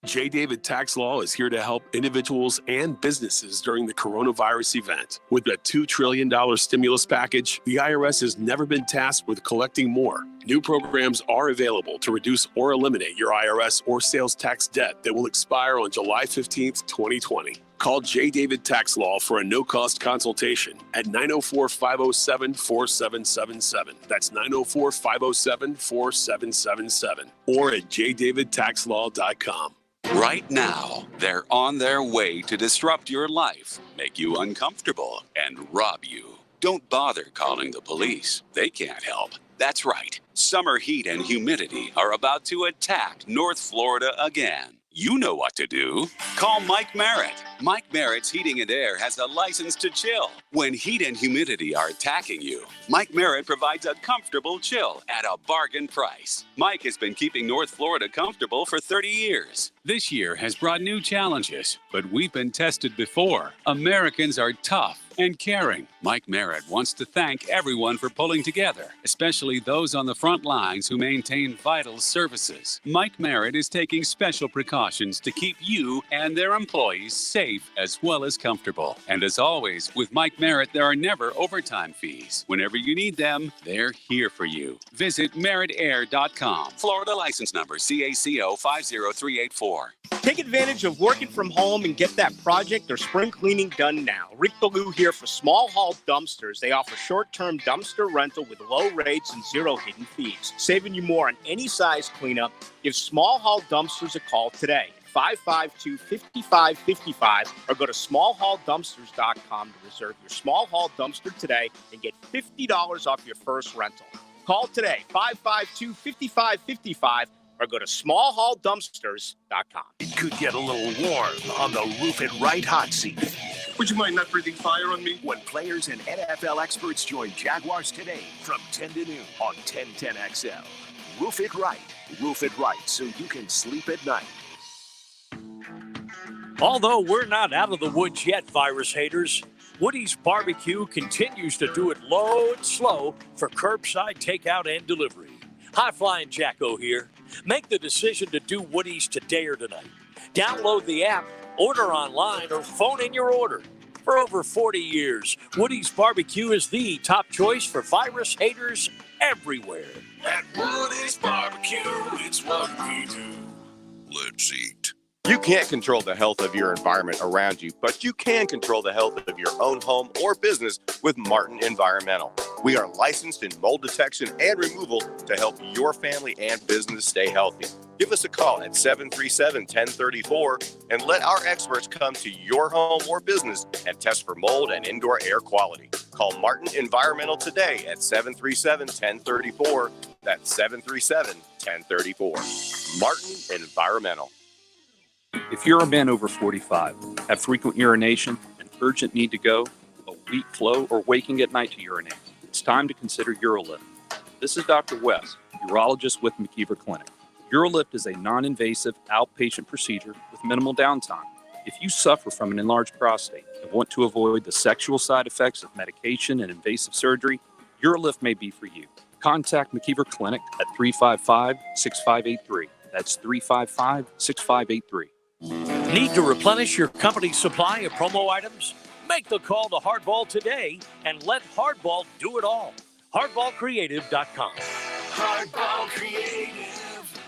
J. David Tax Law is here to help individuals and businesses during the coronavirus event. With a $2 trillion stimulus package, the IRS has never been tasked with collecting more. New programs are available to reduce or eliminate your IRS or sales tax debt that will expire on July 15th, 2020. Call J. David Tax Law for a no-cost consultation at 904-507-4777. That's 904-507-4777. Or at jdavidtaxlaw.com. Right now, they're on their way to disrupt your life, make you uncomfortable, and rob you. Don't bother calling the police. They can't help. That's right. Summer heat and humidity are about to attack North Florida again. You know what to do. Call Mike Merritt. Mike Merritt's Heating and Air has a license to chill. When heat and humidity are attacking you, Mike Merritt provides a comfortable chill at a bargain price. Mike has been keeping North Florida comfortable for 30 years. This year has brought new challenges, but we've been tested before. Americans are tough and caring. Mike Merritt wants to thank everyone for pulling together, especially those on the front lines who maintain vital services. Mike Merritt is taking special precautions to keep you and their employees safe as well as comfortable. And as always, with Mike Merritt, there are never overtime fees. Whenever you need them, they're here for you. Visit merrittair.com. Florida license number CACO 50384. Take advantage of working from home and get that project or spring cleaning done now. Rick Ballou here for Small Haul Dumpsters. They offer short-term dumpster rental with low rates and zero hidden fees. Saving you more on any size cleanup. Give Small Haul Dumpsters a call today. 552-5555 or go to smallhauldumpsters.com to reserve your small haul dumpster today and get $50 off your first rental. Call today, 552-5555 or go to smallhauldumpsters.com. It could get a little warm on the Roof It Right hot seat. Would you mind not breathing fire on me? When players and NFL experts join Jaguars today from 10 to noon on 1010XL. Roof It Right. Roof it right so you can sleep at night. Although we're not out of the woods yet, virus haters, Woody's Barbecue continues to do it low and slow for curbside takeout and delivery. High Flying Jacko here. Make the decision to do Woody's today or tonight. Download the app, order online, or phone in your order. For over 40 years, Woody's Barbecue is the top choice for virus haters everywhere. At Woody's Barbecue, it's what we do. Let's eat. You can't control the health of your environment around you, but you can control the health of your own home or business with Martin Environmental. We are licensed in mold detection and removal to help your family and business stay healthy. Give us a call at 737-1034 and let our experts come to your home or business and test for mold and indoor air quality. Call Martin Environmental today at 737-1034. That's 737-1034. Martin Environmental. If you're a man over 45, have frequent urination, an urgent need to go, a weak flow, or waking at night to urinate, it's time to consider UroLift. This is Dr. West, urologist with McKeever Clinic. UroLift is a non-invasive outpatient procedure with minimal downtime. If you suffer from an enlarged prostate and want to avoid the sexual side effects of medication and invasive surgery, UroLift may be for you. Contact McKeever Clinic at 355-6583. That's 355-6583. Need to replenish your company's supply of promo items? Make the call to Hardball today and let Hardball do it all. HardballCreative.com. Hardball Creative.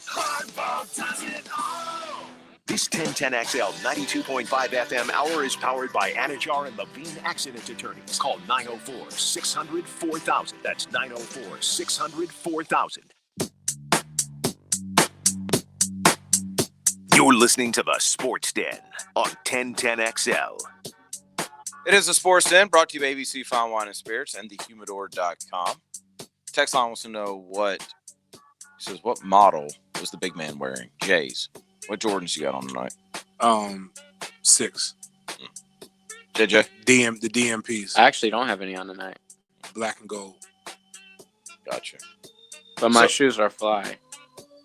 Hardball does it all. This 1010XL 92.5 FM hour is powered by Anajar and Levine Accident Attorneys. Call 904-600-4000. That's 904-600-4000. You're listening to the Sports Den on 1010XL. It is the Sports Den, brought to you by ABC Fine Wine and Spirits and thehumidor.com. Text line wants to know he says, what model was the big man wearing? Jay's. What Jordans you got on tonight? 6. JJ? The DMPs. I actually don't have any on tonight. Black and gold. Gotcha. But my shoes are fly.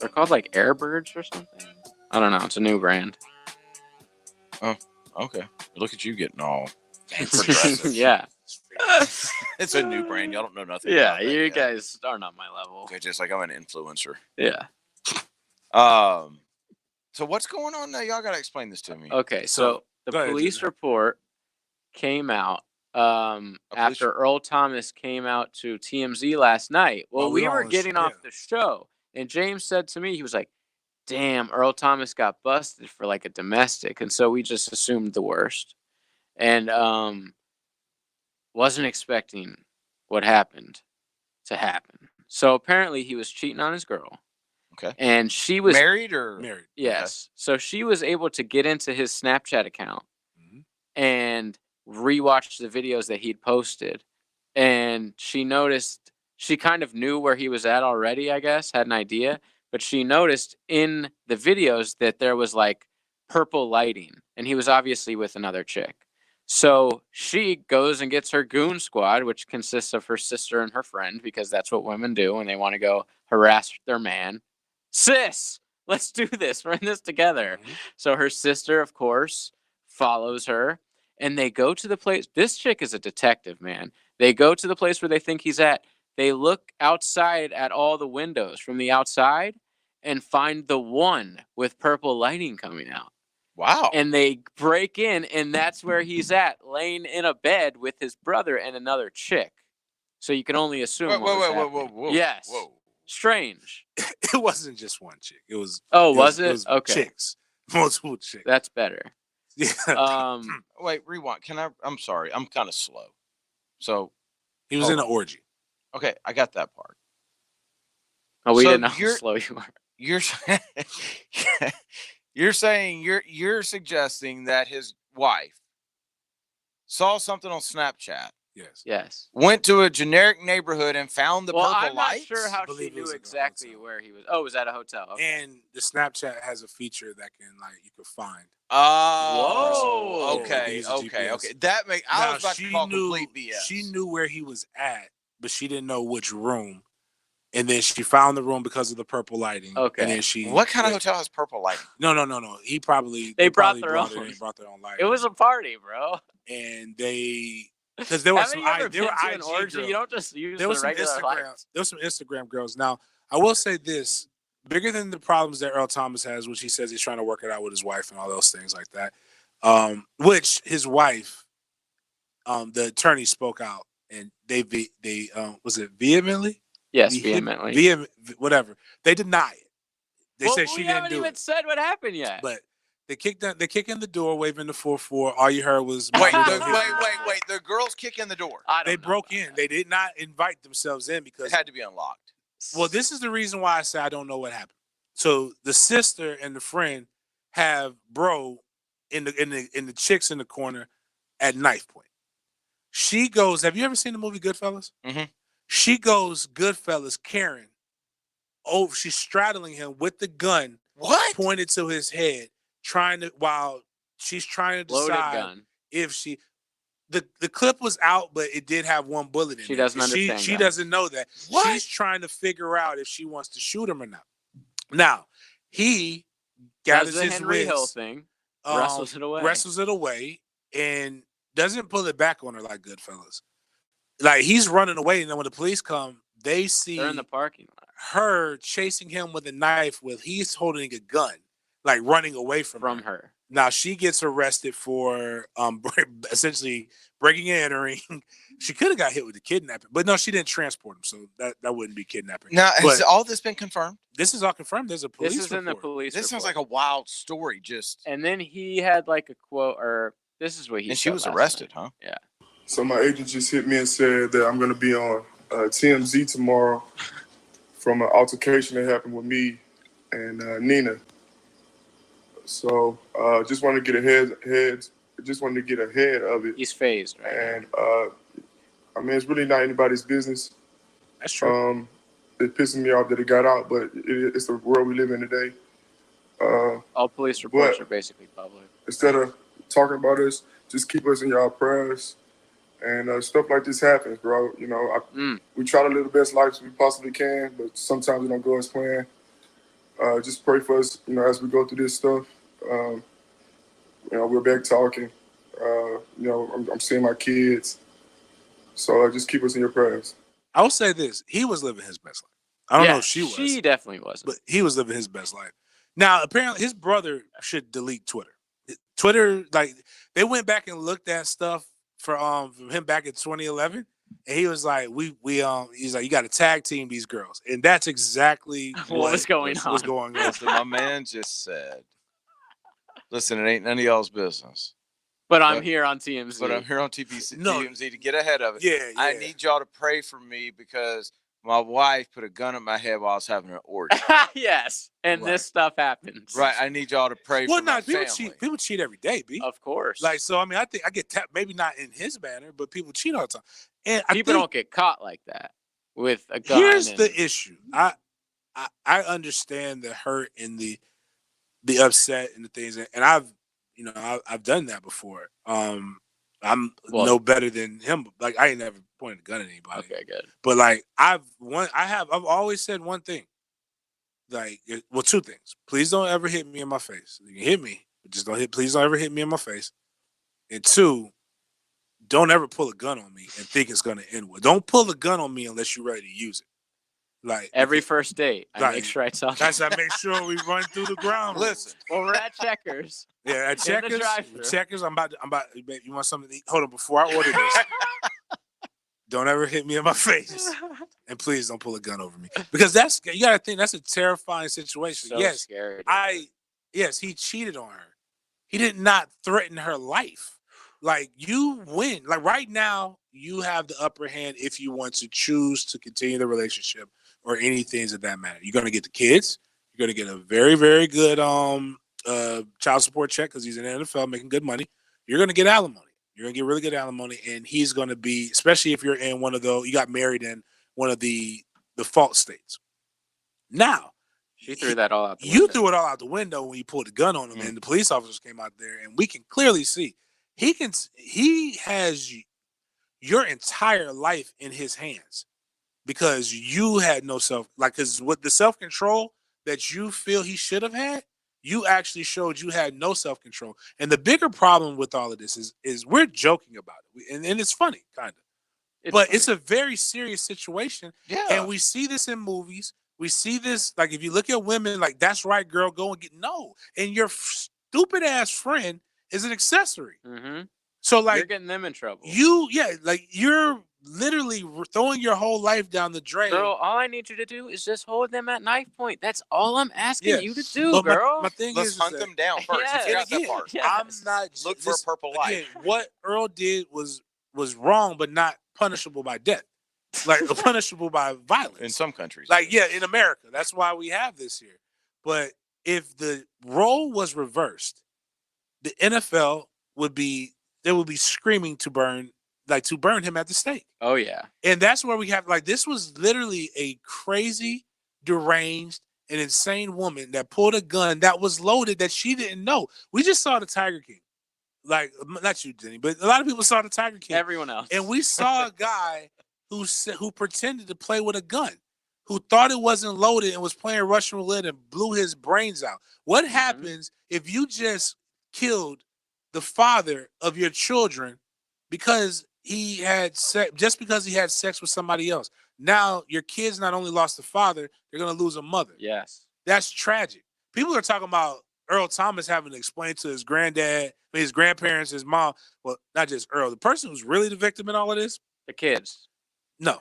They're called like Airbirds or something. I don't know. It's a new brand. Oh, okay. Look at you getting all progressive. Yeah. It's a new brand. Y'all don't know nothing. Yeah, about that you yet. guys aren't on my level. Okay, just like I'm an influencer. Yeah. So what's going on now? Y'all got to explain this to me. Okay, so the police report came out after Earl Thomas came out to TMZ last night. Well, we were getting off the show, and James said to me, he was like, damn, Earl Thomas got busted for like a domestic. And so we just assumed the worst. And wasn't expecting what happened to happen. So apparently he was cheating on his girl. Okay. And she was married or married. Yes. Okay. So she was able to get into his Snapchat account and rewatch the videos that he'd posted. And she noticed, she kind of knew where he was at already, I guess, had an idea. but she noticed in the videos that there was like purple lighting, and he was obviously with another chick. So she goes and gets her goon squad, which consists of her sister and her friend, because that's what women do when they want to go harass their man. Sis, let's do this. We're in this together. So her sister, of course, follows her, and they go to the place. This chick is a detective, man. They go to the place where they think he's at. They look outside at all the windows from the outside and find the one with purple lighting coming out. Wow. And they break in, and that's where he's at, laying in a bed with his brother and another chick. So you can only assume. Whoa. Yes. Whoa. Strange. It wasn't just one chick. It was. Oh, was it? It was Okay. chicks. Multiple chicks. That's better. Yeah. Wait, rewind. I'm sorry. I'm kind of slow. So He was in an orgy. Okay, I got that part. Oh, we So didn't know how you're- slow you were. You're saying you're suggesting that his wife saw something on Snapchat, Yes. Yes. went to a generic neighborhood and found the Well, purple I'm lights? not sure how she believe it knew was at the exactly hotel. where he was. Oh, it was at a hotel. Okay. And the Snapchat has a feature that can you could find. Oh, Whoa. okay, Use a okay. GPS. That make I Now, was about to call complete BS. She knew where he was at, but she didn't know which room. And then she found the room because of the purple lighting. Okay. And then she. What kind of hotel has purple lighting? No. He probably. They brought probably their brought own. They brought their own lighting. It was a party, bro. And they. Because there was Haven't some. you ever There been were to IG an orgy? girls. You don't just use There the was some regular Instagram. lights. There was some Instagram girls. Now I will say this: bigger than the problems that Earl Thomas has, which he says he's trying to work it out with his wife and all those things like that. Which his wife, the attorney spoke out, and they was it vehemently? Yes, vehemently. Whatever. They deny it. They Well, said she we didn't haven't do even it. said what happened yet. But they kicked in the door, waving the 4-4. All you heard was Wait. Martin The girls kick in the door. They broke in. They did not invite themselves in because It had to be unlocked. Well, this is the reason why I say I don't know what happened. So the sister and the friend have bro in the chicks in the corner at knife point. She goes, have you ever seen the movie Goodfellas? Mm-hmm. She goes, Goodfellas, Karen. Oh, she's straddling him with the gun pointed to his head, while she's trying to Loaded decide gun. if she. The clip was out, but it did have one bullet in it. She doesn't understand She that. doesn't know that. She's trying to figure out if she wants to shoot him or not. Now, he Does gathers the his Henry Hill wits, thing. wrestles Wrestles it away. and doesn't pull it back on her like Goodfellas. Like he's running away, and then when the police come, they see They're in the parking lot. her chasing him with a knife, he's holding a gun, like running away from her. Now she gets arrested for essentially breaking and entering. She could have got hit with the kidnapping, but no, she didn't transport him, so that wouldn't be kidnapping. Now, has But all this been confirmed? this is all confirmed. There's a police This is in the report. police. This sounds like report. a wild story. Just And then he had like a quote, or this is what he. and she said was last arrested, night. huh? Yeah. So my agent just hit me and said that I'm going to be on TMZ tomorrow from an altercation that happened with me and Nina. So just wanted to get ahead of it. He's phased, right? And I mean, it's really not anybody's business. That's true. It pisses me off that it got out, but it's the world we live in today. All police reports but- are basically public. Instead of talking about us, just keep us in y'all prayers. And stuff like this happens, bro. You know, we try to live the best lives we possibly can, but sometimes it don't go as planned. Just pray for us, you know, as we go through this stuff. You know, we're back talking. You know, I'm seeing my kids. So just keep us in your prayers. I will say this: he was living his best life. I don't know if she was. She definitely wasn't. But he was living his best life. Now, apparently, his brother should delete Twitter. Twitter, like they went back and looked at stuff from him back in 2011, and he was like, he's like, you got to tag team these girls, and that's exactly What was going on? Was going on. Listen, my man just said, "Listen, it ain't none of y'all's business." But I'm here on TMZ. But I'm here on TMZ No. to get ahead of it. Yeah, I yeah. need y'all to pray for me because my wife put a gun at my head while I was having an orgy. Yes, and this stuff happens. Right, I need y'all to pray Well, for my no, people family. cheat. People cheat every day, B. Of course. Like, so I mean, I think I get tapped, maybe not in his manner, but people cheat all the time. And I People think don't get caught like that with a gun. here's and- the issue. I understand the hurt and the upset and the things, and I've done that before. I'm no better than him. Like I ain't never pointed a gun at anybody. Okay, good. But like I've always said one thing. Like, well, two things. Please don't ever hit me in my face. You can hit me, but just please don't ever hit me in my face. And two, don't ever pull a gun on me and think it's gonna end well. Don't pull a gun on me unless you're ready to use it. Like every first date, I make sure I tell I make sure we run through the ground. Listen, well, we're at Checkers. Yeah, at In the Checkers. drive-thru. Checkers. I'm about. You want something to eat? Hold on, before I order this. Don't ever hit me in my face, and please don't pull a gun over me, because you gotta think that's a terrifying situation. So yes, scary. Yes, he cheated on her. He did not threaten her life. Like you win. Like right now, you have the upper hand if you want to choose to continue the relationship or anything of that matter. You're gonna get the kids. You're gonna get a very, very good child support check because he's in the NFL making good money. You're gonna get alimony. You're gonna get really good alimony, and he's gonna be, especially if you're in one of those, you got married in one of the default states. Now, she threw that all out the window. You window. threw it all out the window when you pulled the gun on him, and the police officers came out there, and we can clearly see he has your entire life in his hands because you had no because with the self-control that you feel he should have had, you actually showed you had no self-control. And the bigger problem with all of this is we're joking about it. And it's funny, kind of. But it's a very serious situation. Yeah. And we see this in movies. We see this, like, if you look at women, like, that's right, girl, go and get, no. And your stupid ass friend is an accessory. Mm-hmm. So, like, you're getting them in trouble. You're literally throwing your whole life down the drain. Girl, all I need you to do is just hold them at knife point. That's all I'm asking you to do, but girl. My thing Let's is hunt them down first. Yes. You forgot that part. Yes. I'm not look for a purple light. What Earl did was wrong, but not punishable by death. Like punishable by violence. In some countries. Like, yeah, in America. That's why we have this here. But if the role was reversed, the NFL would be screaming to burn him at the stake. Oh yeah. And that's where we have, like, this was literally a crazy, deranged, and insane woman that pulled a gun that was loaded that she didn't know. We just saw the Tiger King. Like, not you, Jenny, but a lot of people saw the Tiger King. Everyone else. And we saw a guy who pretended to play with a gun, who thought it wasn't loaded and was playing Russian roulette and blew his brains out. What happens if you just killed the father of your children because he had sex with somebody else? Now your kids not only lost the father, they're gonna lose a mother. Yes. That's tragic. People are talking about Earl Thomas having to explain to his granddad, his grandparents, his mom. Well, not just Earl. The person who's really the victim in all of this? The kids. No.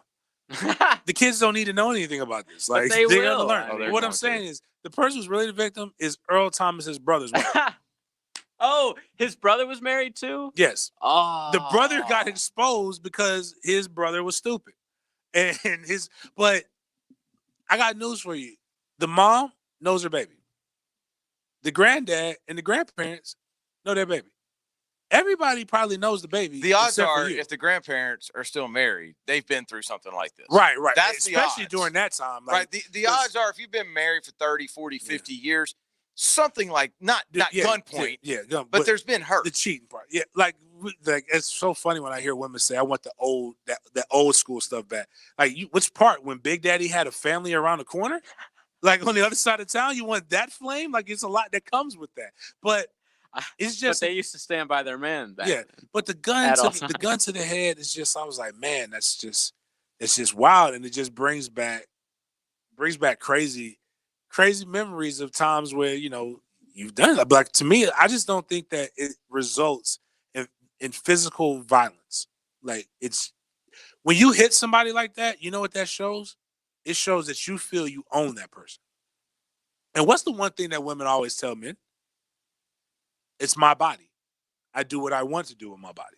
The kids don't need to know anything about this. But Like, they they're will. gonna learn. What I'm saying is the person who's really the victim is Earl Thomas's brother's wife. Oh, his brother was married too? Yes. Oh. The brother got exposed because his brother was stupid. But I got news for you. The mom knows her baby. The granddad and the grandparents know their baby. Everybody probably knows the baby. The odds except for are, you. if the grandparents are still married, they've been through something like this. Right. That's especially the odds. during that time. Like, Right. The odds are, if you've been married for 30, 40, 50 years, something like, not gunpoint, but there's been hurt. The cheating part. Yeah, like it's so funny when I hear women say, I want the old school stuff back. Like, which part? When Big Daddy had a family around the corner? Like, on the other side of town, you want that flame? Like, it's a lot that comes with that. But it's just, but they used to stand by their men back then. But the gun to the head is just, I was like, man, it's just wild. And it just brings back crazy memories of times where, you've done it. But like, to me, I just don't think that it results in physical violence. Like, it's when you hit somebody like that, you know what that shows? It shows that you feel you own that person. And what's the one thing that women always tell men? It's my body. I do what I want to do with my body.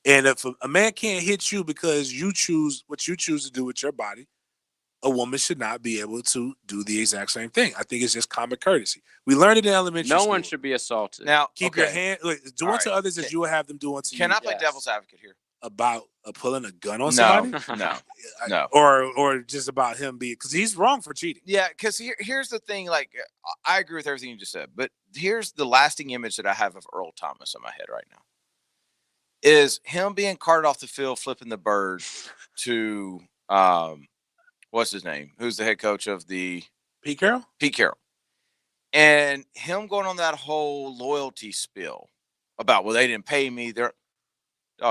And if a man can't hit you because you choose what you choose to do with your body, a woman should not be able to do the exact same thing. I think it's just common courtesy. We learned it in elementary school. No one should be assaulted. Now, keep your hand, do unto others as you will have them do unto you. Can I play devil's advocate here? about pulling a gun on somebody? No. Or just about him being, because he's wrong for cheating. Yeah, because here's the thing. Like, I agree with everything you just said, but here's the lasting image that I have of Earl Thomas in my head right now. Is him being carted off the field, flipping the bird to what's his name? Who's the head coach of the Pete Carroll? Pete Carroll. And him going on that whole loyalty spill about, well, they didn't pay me.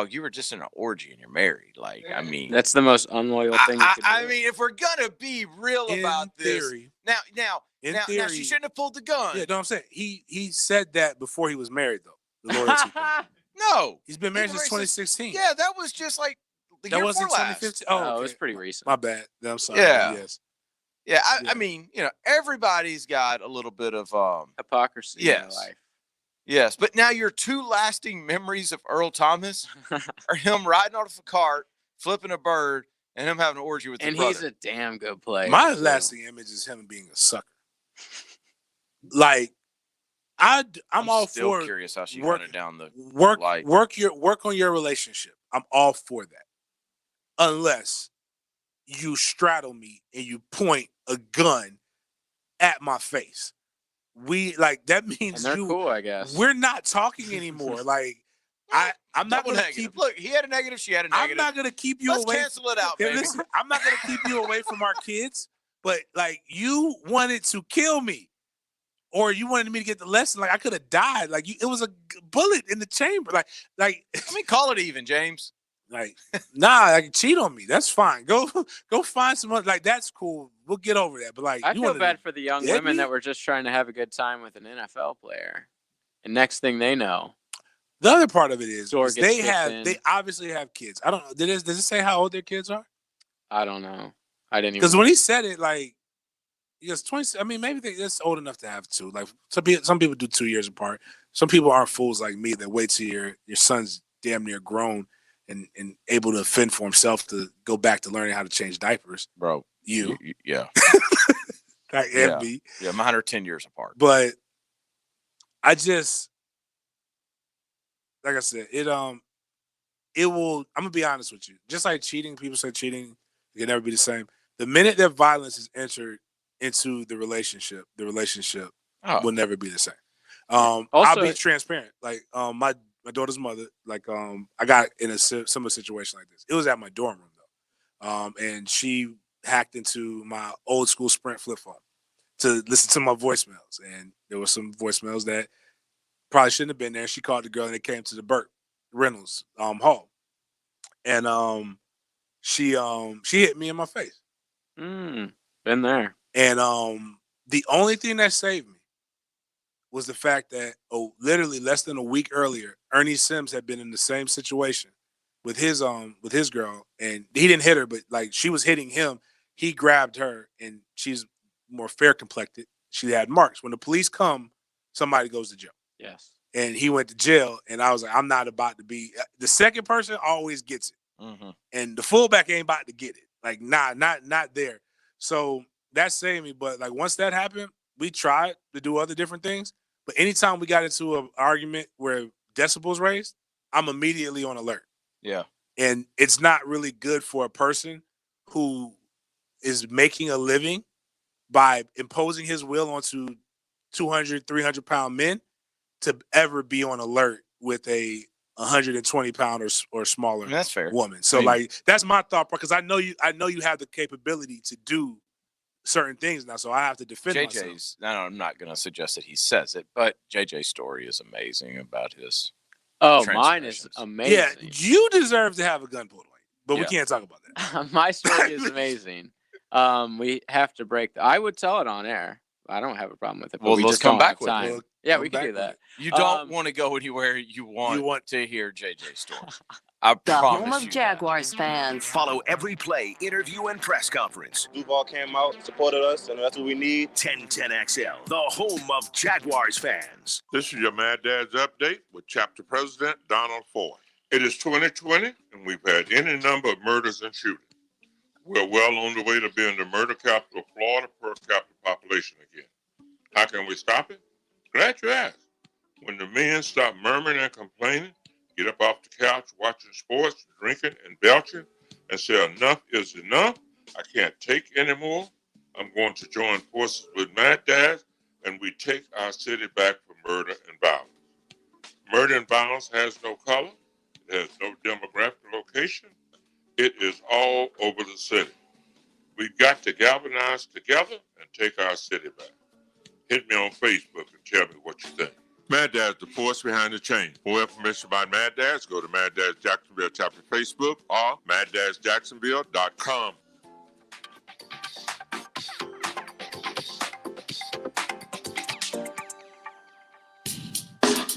You were just in an orgy and you're married. Like, I mean, That's the most unloyal thing you could do. I mean, if we're gonna be real about this, theory, now, she shouldn't have pulled the gun. Yeah, no, I'm saying he said that before he was married, though. The loyalty thing. No, he's been married since 2016. Yeah, that was just like the year wasn't before last. 2015. Oh, okay. it was pretty recent. My bad. I'm sorry. Yeah. Yes. Yeah, I mean, everybody's got a little bit of hypocrisy in their life. Yes, but now your two lasting memories of Earl Thomas are him riding off a cart, flipping a bird, and him having an orgy with his brother. And he's a damn good player. My lasting image is him being a sucker. Like, I'm all still for curious how she work, got it down the work on your relationship. I'm all for that, unless you straddle me and you point a gun at my face. That means and they're cool, I guess. We're not talking anymore. Like, I'm not gonna keep. Look, he had a negative, she had a negative. I'm not gonna keep you Let's away. cancel it out, baby. Listen, I'm not gonna keep you away from our kids. But like, you wanted to kill me, or you wanted me to get the lesson. Like, I could have died. Like, it was a bullet in the chamber. Like. I mean, call it even, James. Like, nah, like, cheat on me. That's fine. Go find some other. Like, that's cool. We'll get over that. But like, I feel bad for the young women that were just trying to have a good time with an NFL player, and next thing they know, the other part of it is gets they obviously have kids. I don't know. Does it say how old their kids are? I don't know. I didn't even, because when he said it, like, he goes 20. I mean, maybe that's old enough to have two. Like, some people do 2 years apart. Some people aren't fools like me that wait till your son's damn near grown and able to fend for himself to go back to learning how to change diapers. Bro, you yeah. and me. Yeah, mine are 10 years apart. But I just, like I said, it will. I'm gonna be honest with you. Just like cheating, people say cheating can never be the same. The minute that violence is entered into the relationship will never be the same. I'll be transparent. Like, my daughter's mother, like, I got in a similar situation like this. It was at my dorm room though, and she hacked into my old school Sprint flip phone to listen to my voicemails, and there were some voicemails that probably shouldn't have been there. She called the girl and it came to the Burt Reynolds hall, and she hit me in my face. Been there. And the only thing that saved me was the fact that literally less than a week earlier, Ernie Sims had been in the same situation with his girl, and he didn't hit her, but like, she was hitting him. He grabbed her, and she's more fair complected. She had marks. When the police come, somebody goes to jail. Yes. And he went to jail, and I was like, I'm not about to be. The second person always gets it, and the fullback ain't about to get it. Like, nah, not there. So that saved me. But like, once that happened, we tried to do other different things. But anytime we got into an argument where decibels raised, I'm immediately on alert. Yeah. And it's not really good for a person who is making a living by imposing his will onto 200, 300-pound men to ever be on alert with a 120-pound or smaller that's fair. woman. So like, that's my thought, because I know you have the capability to do certain things now, so I have to defend myself. I'm not going to suggest that he says it, but JJ's story is amazing about his. Oh, mine is amazing. Yeah, you deserve to have a gun pulled on you, but we can't talk about that. My story is amazing. We have to break. I would tell it on air. I don't have a problem with it. But Well, we let's just come don't have back with time. it. Yeah, we can do that. You don't want to go anywhere you want to hear JJ's story. I The promise home of you. Jaguars fans. Follow every play, interview, and press conference. Duval came out, supported us, and that's what we need. 1010XL, the home of Jaguars fans. This is your Mad Dad's Update with Chapter President Donald Ford. It is 2020, and we've had any number of murders and shootings. We're well on the way to being the murder capital of Florida per capita population again. How can we stop it? Glad you asked. When the men stop murmuring and complaining get up off the couch watching sports, drinking and belching, and say enough is enough. I can't take anymore. I'm going to join forces with Mad Dads, and we take our city back from murder and violence. Murder and violence has no color. It has no demographic location. It is all over the city. We've got to galvanize together and take our city back. Hit me on Facebook and tell me what you think. Mad Dads, the force behind the change. For more information about Mad Dads, go to Mad Dads Jacksonville chapter Facebook or maddadsjacksonville.com.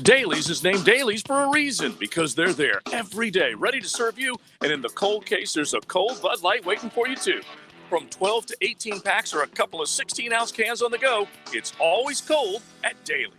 Dailies is named Dailies for a reason, because they're there every day, ready to serve you. And in the cold case, there's a cold Bud Light waiting for you, too. From 12 to 18 packs or a couple of 16-ounce cans on the go, it's always cold at Dailies.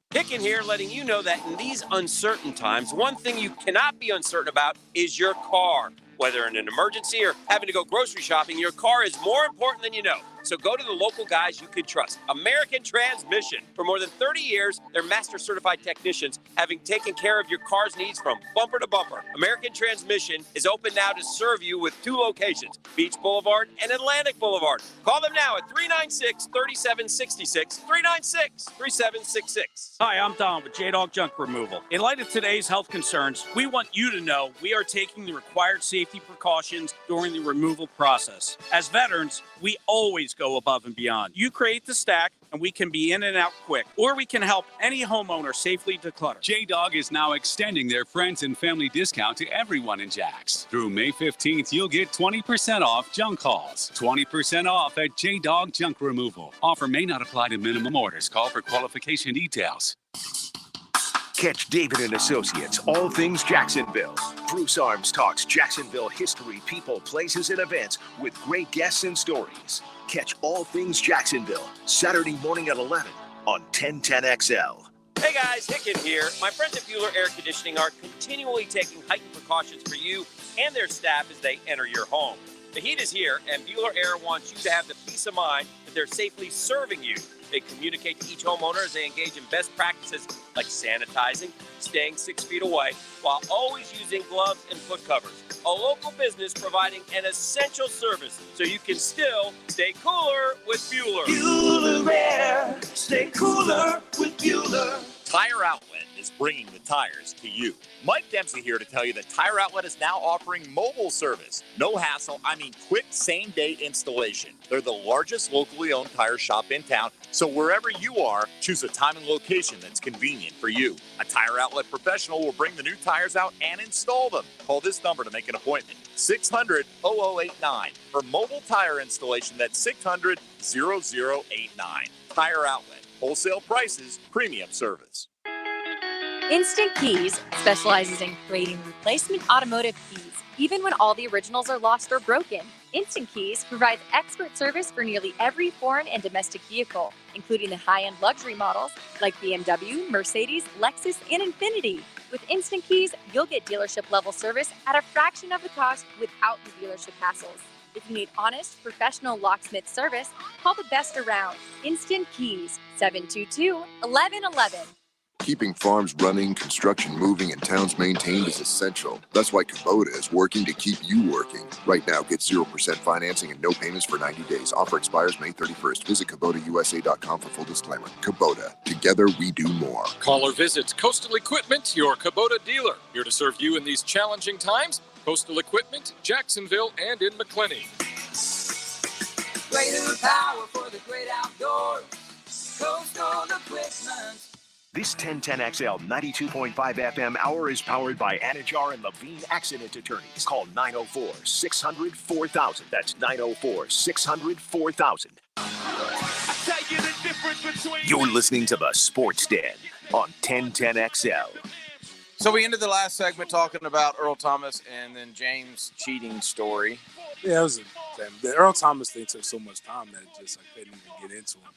Hicken here, letting you know that in these uncertain times, one thing you cannot be uncertain about is your car. Whether in an emergency or having to go grocery shopping, your car is more important than you know. So go to the local guys you can trust. American Transmission. For more than 30 years, they're master certified technicians, having taken care of your car's needs from bumper to bumper. American Transmission is open now to serve you with 2 locations, Beach Boulevard and Atlantic Boulevard. Call them now at 396-3766, 396-3766. Hi, I'm Don with J-Dog Junk Removal. In light of today's health concerns, we want you to know we are taking the required safety precautions during the removal process. As veterans, we always go above and beyond. You create the stack, and we can be in and out quick, or we can help any homeowner safely declutter. J-Dog is now extending their friends and family discount to everyone in Jax. Through May 15th, you'll get 20% off junk hauls. 20% off at J-Dog Junk Removal. Offer may not apply to minimum orders. Call for qualification details. Catch David and Associates, All Things Jacksonville. Bruce Arms talks Jacksonville history, people, places, and events with great guests and stories. Catch All Things Jacksonville, Saturday morning at 11 on 1010XL. Hey guys, Hicken here. My friends at Bueller Air Conditioning are continually taking heightened precautions for you and their staff as they enter your home. The heat is here, and Bueller Air wants you to have the peace of mind that they're safely serving you. They communicate to each homeowner as they engage in best practices like sanitizing, staying 6 feet away, while always using gloves and foot covers. A local business providing an essential service so you can still stay cooler with Bueller. Bueller Air, stay cooler with Bueller. Tire Outlet is bringing the tires to you. Mike Dempsey here to tell you that Tire Outlet is now offering mobile service. No hassle, I mean quick same-day installation. They're the largest locally owned tire shop in town, so wherever you are, choose a time and location that's convenient for you. A Tire Outlet professional will bring the new tires out and install them. Call this number to make an appointment, 600-0089. For mobile tire installation, that's 600-0089. Tire Outlet. Wholesale prices, premium service. Instant Keys specializes in creating replacement automotive keys, even when all the originals are lost or broken. Instant Keys provides expert service for nearly every foreign and domestic vehicle, including the high-end luxury models like BMW, Mercedes, Lexus, and Infiniti. With Instant Keys, you'll get dealership-level service at a fraction of the cost without the dealership hassles. If you need honest, professional locksmith service, call the best around. Instant Keys, 722-1111. Keeping farms running, construction moving, and towns maintained is essential. That's why Kubota is working to keep you working. Right now, get 0% financing and no payments for 90 days. Offer expires May 31st. Visit KubotaUSA.com for full disclaimer. Kubota. Together, we do more. Call or visit Coastal Equipment, your Kubota dealer. Here to serve you in these challenging times. Coastal Equipment, Jacksonville, and in McClenny. Greater power for the great outdoors. Coastal Equipment. This 1010XL 92.5 FM hour is powered by Anajar and Levine Accident Attorneys. Call 904-600-4000. That's 904-600-4000. You're listening to the Sports Den on 1010XL. So we ended the last segment talking about Earl Thomas and then James' cheating story. Yeah, it was the Earl Thomas thing took so much time that I couldn't even get into him.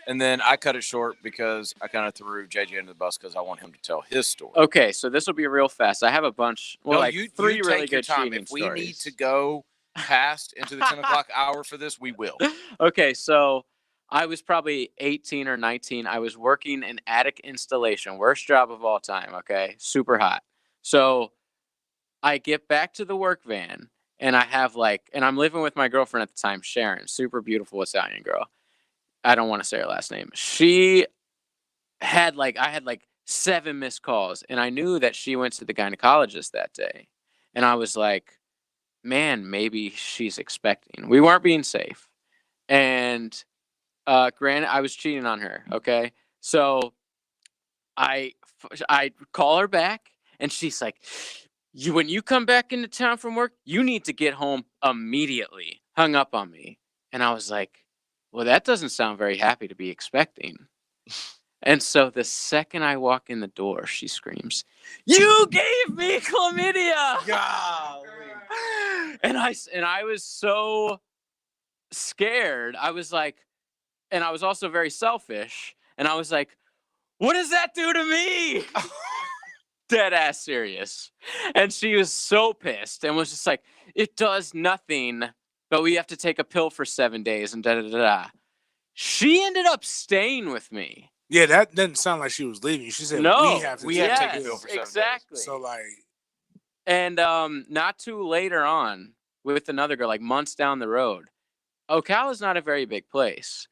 And then I cut it short because I kind of threw JJ under the bus because I want him to tell his story. Okay, so this will be real fast. I have a bunch, three really take your good time. cheating If we stories. need to go past into the 10 o'clock hour for this, we will. Okay, so I was probably 18 or 19. I was working in attic installation. Worst job of all time, okay? Super hot. So I get back to the work van, and I have and I'm living with my girlfriend at the time, Sharon, super beautiful Italian girl. I don't want to say her last name. She had I had 7 missed calls, and I knew that she went to the gynecologist that day. And I was like, man, maybe she's expecting. We weren't being safe. And granted, I was cheating on her. Okay. So I call her back, and she's like, when you come back into town from work, you need to get home immediately. Hung up on me. And I was like, well, that doesn't sound very happy to be expecting. And so the second I walk in the door, she screams, "You gave me chlamydia!" Golly. And I was so scared. I was like, and I was also very selfish. And I was like, what does that do to me? Dead ass serious. And she was so pissed and was just like, it does nothing, but we have to take a pill for 7 days and da da da da. She ended up staying with me. Yeah, that doesn't sound like she was leaving. She said No, we have to yes, take a pill for 7 exactly. days. So and not too later on with another girl, months down the road. Ocala's not a very big place.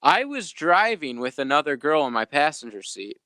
I was driving with another girl in my passenger seat.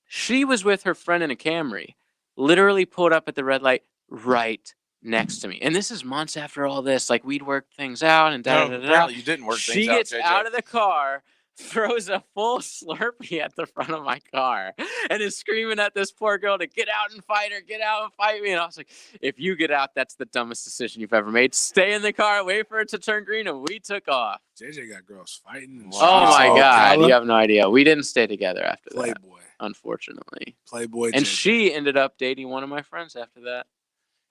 She was with her friend in a Camry, literally pulled up at the red light right next to me. And this is months after all this. We'd worked things out and da da da. Apparently you didn't work things out. She gets out of the car, throws a full Slurpee at the front of my car, and is screaming at this poor girl to get out and fight her, get out and fight me. And I was like, if you get out, that's the dumbest decision you've ever made. Stay in the car, wait for it to turn green, and we took off. JJ got girls fighting. Oh my God, you have no idea. We didn't stay together after that. Playboy. Unfortunately. Playboy. And JJ. she ended up dating one of my friends after that.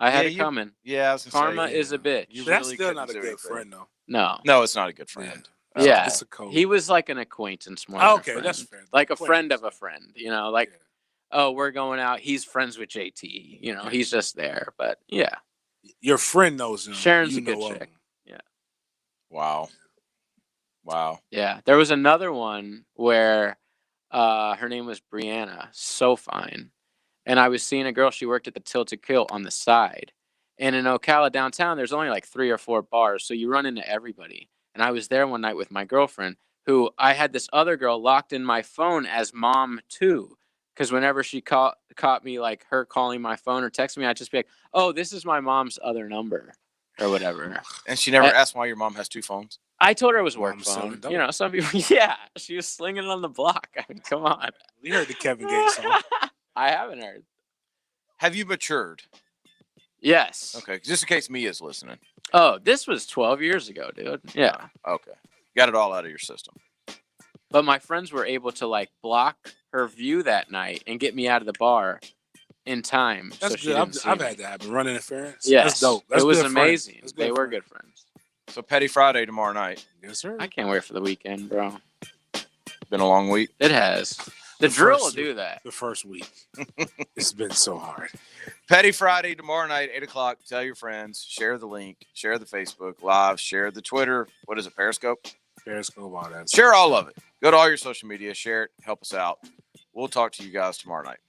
I had it coming. Yeah, I was gonna Karma say, is a bitch. That's still not a good friend, though. No, it's not a good friend. Yeah, it's a code. he was like an acquaintance more. Oh, than a okay, friend. that's fair. Like a friend of a friend, oh, we're going out. He's friends with JT. He's just there. But yeah, your friend knows him. Sharon's you a good know of chick. him. Yeah. Wow. Yeah, there was another one where her name was Brianna. So fine. And I was seeing a girl. She worked at the Tilted Kilt on the side. And in Ocala downtown, there's only 3 or 4 bars, so you run into everybody. And I was there one night with my girlfriend, who I had this other girl locked in my phone as mom too, because whenever she caught me her calling my phone or texting me, I'd just be like, "Oh, this is my mom's other number," or whatever. And she never asked why your mom has 2 phones. I told her it was work phone. Some people, yeah, she was slinging it on the block. I mean, come on. We heard the Kevin Gates song. I haven't heard. Have you matured? Yes. Okay, just in case Mia's listening. Oh, this was 12 years ago, dude. Yeah. Okay. Got it all out of your system. But my friends were able to block her view that night and get me out of the bar in time. That's so she good. didn't see I've me. had that happen. Running interference. Yes. That's dope. That's it was good amazing. Friends. They were good friends. So Petty Friday tomorrow night. Yes, sir. I can't wait for the weekend, bro. Been a long week. It has. The drill will do that. The first week. It's been so hard. Petty Friday tomorrow night, 8 o'clock. Tell your friends. Share the link. Share the Facebook Live. Share the Twitter. What is it? Periscope? Periscope, all that. Share all of it. Go to all your social media. Share it. Help us out. We'll talk to you guys tomorrow night.